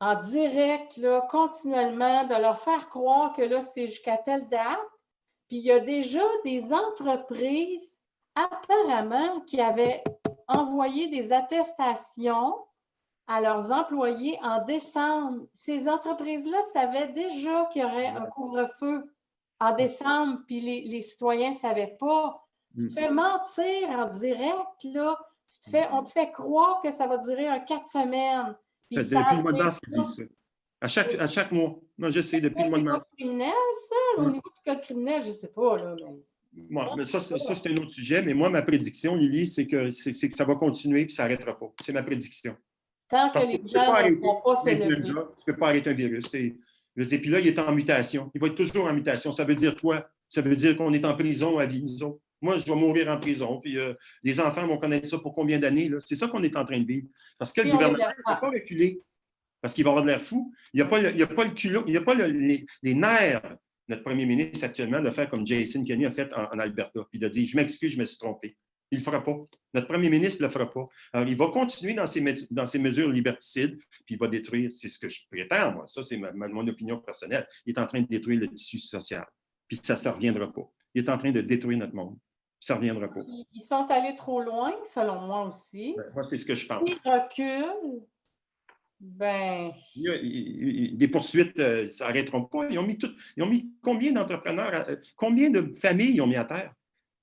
en direct, là, continuellement, de leur faire croire que là, c'est jusqu'à telle date. Puis il y a déjà des entreprises, apparemment, qui avaient envoyé des attestations à leurs employés en décembre. Ces entreprises-là savaient déjà qu'il y aurait un couvre-feu en décembre, puis les citoyens ne savaient pas. Tu te fais mentir en direct, là. On te fait croire que ça va durer 4 semaines. Puis depuis le mois de mars, ils disent ça. À chaque mois. Non, je sais, depuis le mois de mars. C'est criminel, ça? Au niveau du code criminel, je ne sais pas, là. Mais ça, c'est un autre sujet. Mais moi, ma prédiction, Lily, c'est que ça va continuer et ça n'arrêtera pas. C'est ma prédiction. Tant que les gens ne vont pas se lever. Tu ne peux pas arrêter un virus. Je veux dire, puis là, il est en mutation. Il va être toujours en mutation. Ça veut dire quoi? Ça veut dire qu'on est en prison à vie, nous autres. Moi, je vais mourir en prison. Puis les enfants vont connaître ça pour combien d'années? C'est ça qu'on est en train de vivre. Parce que le gouvernement ne peut pas reculer. Parce qu'il va avoir de l'air fou. Il n'y a pas le culot, il n'y a pas les nerfs, notre premier ministre actuellement, de faire comme Jason Kenney a fait en Alberta. Puis de dire, je m'excuse, je me suis trompé. Il ne le fera pas. Notre premier ministre ne le fera pas. Alors, il va continuer dans ses mesures liberticides, puis il va détruire, c'est ce que je prétends, moi. Ça, c'est mon opinion personnelle. Il est en train de détruire le tissu social. Puis ça ne reviendra pas. Il est en train de détruire notre monde. Ça ne reviendra pas. Ils sont allés trop loin, selon moi aussi. Moi, c'est ce que je pense. Ils reculent. Les poursuites, ça n'arrêteront pas. Ils ont mis combien d'entrepreneurs, combien de familles ils ont mis à terre?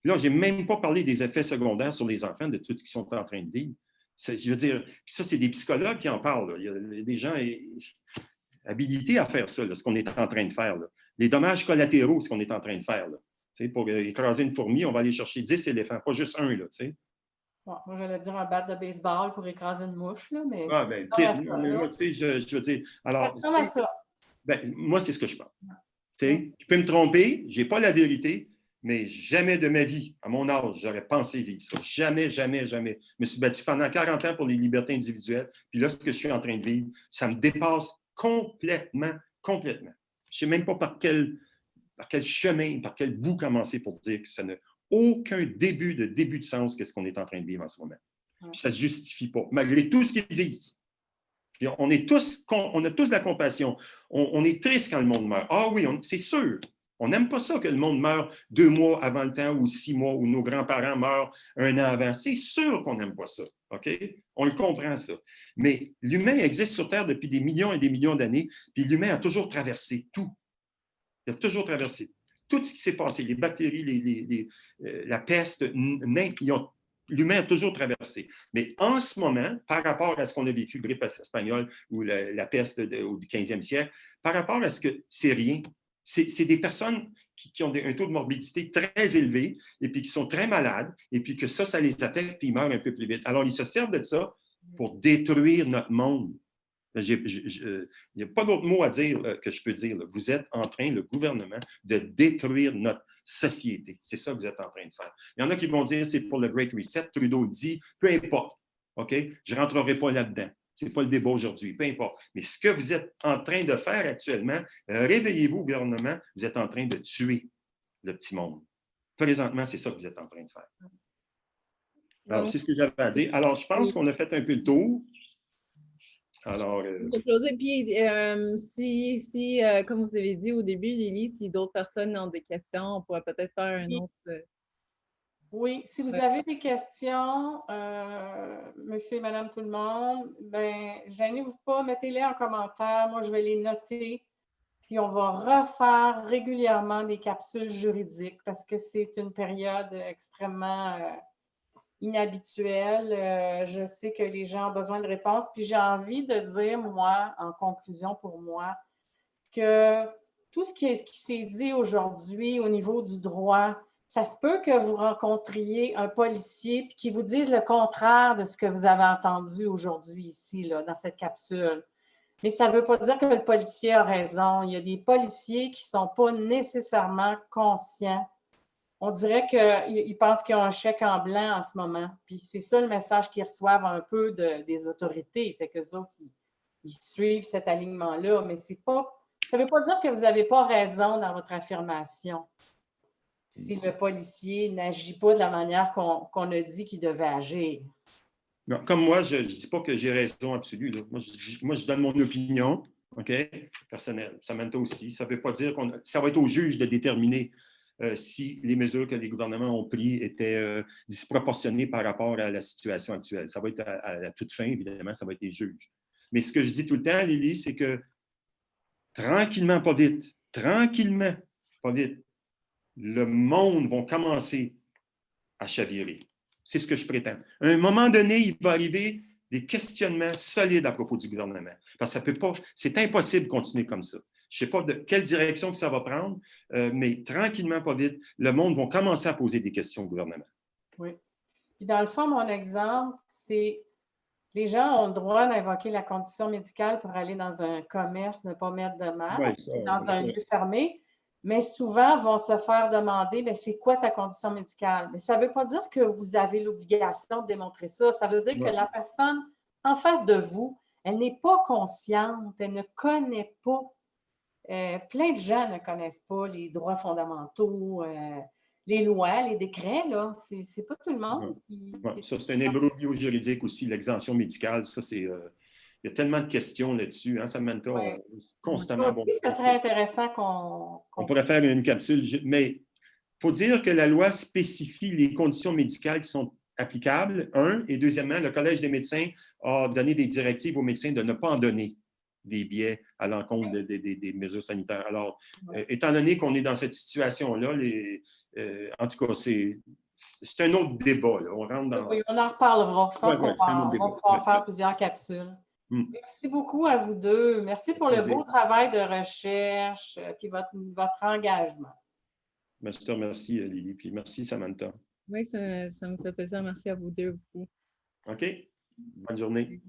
Là, je n'ai même pas parlé des effets secondaires sur les enfants de tout ce qu'ils sont en train de vivre. Je veux dire, ça, c'est des psychologues qui en parlent. Là. Il y a des gens habilités à faire ça, là, ce qu'on est en train de faire. Là. Les dommages collatéraux, ce qu'on est en train de faire. Là. Pour écraser une fourmi, on va aller chercher 10 éléphants, pas juste un. Là, moi, j'allais dire un bat de baseball pour écraser une mouche, là, mais... Ah, ben, moi, je veux dire... Alors, moi, c'est ce que je pense. Je peux me tromper, je n'ai pas la vérité, mais jamais de ma vie, à mon âge, j'aurais pensé vivre ça. Jamais, jamais, jamais. Je me suis battu pendant 40 ans pour les libertés individuelles, puis là, ce que je suis en train de vivre, ça me dépasse complètement, complètement. Je ne sais même pas par quel chemin, par quel bout commencer pour dire que ça n'a aucun début de sens qu'est-ce qu'on est en train de vivre en ce moment. Puis ça ne se justifie pas, malgré tout ce qu'ils disent. Puis on a tous de la compassion. On est triste quand le monde meurt. Ah oui, c'est sûr. On n'aime pas ça que le monde meure 2 mois avant le temps ou 6 mois ou nos grands-parents meurent 1 an avant. C'est sûr qu'on n'aime pas ça. OK? On le comprend, ça. Mais l'humain existe sur Terre depuis des millions et des millions d'années, puis l'humain a toujours traversé tout. Il a toujours traversé tout ce qui s'est passé, les bactéries, la peste, l'humain a toujours traversé. Mais en ce moment, par rapport à ce qu'on a vécu, grippe espagnole ou la peste au 15e siècle, par rapport à ce que c'est rien, c'est des personnes qui ont un taux de morbidité très élevé et puis qui sont très malades et puis que ça les affecte puis ils meurent un peu plus vite. Alors, ils se servent de ça pour détruire notre monde. Il n'y a pas d'autre mot à dire que je peux dire. Là. Vous êtes en train, le gouvernement, de détruire notre société. C'est ça que vous êtes en train de faire. Il y en a qui vont dire c'est pour le Great Reset. Trudeau dit, peu importe. OK? Je ne rentrerai pas là-dedans. Ce n'est pas le débat aujourd'hui, peu importe. Mais ce que vous êtes en train de faire actuellement, réveillez-vous, gouvernement, vous êtes en train de tuer le petit monde. Présentement, c'est ça que vous êtes en train de faire. Alors, c'est ce que j'avais à dire. Alors, je pense qu'on a fait un peu le tour. Alors, puis, comme vous avez dit au début, Lily, si d'autres personnes ont des questions, on pourrait peut-être faire un autre. Oui, si vous avez des questions, monsieur et madame tout le monde, ben, gênez-vous pas, mettez-les en commentaire. Moi, je vais les noter. Puis, on va refaire régulièrement des capsules juridiques parce que c'est une période extrêmement inhabituelle. Je sais que les gens ont besoin de réponses. Puis, j'ai envie de dire, moi, en conclusion pour moi, que tout ce qui s'est dit aujourd'hui au niveau du droit, ça se peut que vous rencontriez un policier puis qui vous dise le contraire de ce que vous avez entendu aujourd'hui ici, là, dans cette capsule. Mais ça ne veut pas dire que le policier a raison. Il y a des policiers qui ne sont pas nécessairement conscients. On dirait qu'ils pensent qu'ils ont un chèque en blanc en ce moment. Puis c'est ça le message qu'ils reçoivent un peu des autorités. Fait qu'eux autres, ils suivent cet alignement-là. Mais ça ne veut pas dire que vous n'avez pas raison dans votre affirmation. Si le policier n'agit pas de la manière qu'on a dit qu'il devait agir. Non, comme moi, je ne dis pas que j'ai raison absolue. Là. Moi, je donne mon opinion, OK, personnelle. Samantha aussi. Ça ne veut pas dire ça va être au juge de déterminer si les mesures que les gouvernements ont prises étaient disproportionnées par rapport à la situation actuelle. Ça va être à la toute fin, évidemment, ça va être les juges. Mais ce que je dis tout le temps, Lily, c'est que tranquillement, pas vite, le monde va commencer à chavirer. C'est ce que je prétends. À un moment donné, il va arriver des questionnements solides à propos du gouvernement. Parce que ça peut pas, c'est impossible de continuer comme ça. Je ne sais pas de quelle direction que ça va prendre, mais tranquillement, pas vite, le monde va commencer à poser des questions au gouvernement. Oui. Puis dans le fond, mon exemple, c'est les gens ont le droit d'invoquer la condition médicale pour aller dans un commerce, ne pas mettre de masque, dans un lieu fermé, mais souvent vont se faire demander « c'est quoi ta condition médicale? » Mais ça ne veut pas dire que vous avez l'obligation de démontrer ça. Ça veut dire que la personne en face de vous, elle n'est pas consciente, elle ne connaît pas. Plein de gens ne connaissent pas les droits fondamentaux, les lois, les décrets, là. C'est pas tout le monde. Ça, c'est un imbroglio juridique aussi, l'exemption médicale. Ça, c'est... il y a tellement de questions là-dessus, hein, Samantha, constamment. Oui, ça serait intéressant qu'on... On pourrait faire une capsule, mais il faut dire que la loi spécifie les conditions médicales qui sont applicables, et deuxièmement, le Collège des médecins a donné des directives aux médecins de ne pas en donner des biais à l'encontre des mesures sanitaires. Alors, étant donné qu'on est dans cette situation-là, en tout cas, c'est un autre débat. Là. On rentre dans... Oui, on en reparlera. Je pense qu'on va pouvoir faire plusieurs capsules. Merci beaucoup à vous deux. Merci pour le beau travail de recherche et votre engagement. Je te remercie, Lily. Puis merci, Samantha. Oui, ça me fait plaisir. Merci à vous deux aussi. OK. Bonne journée.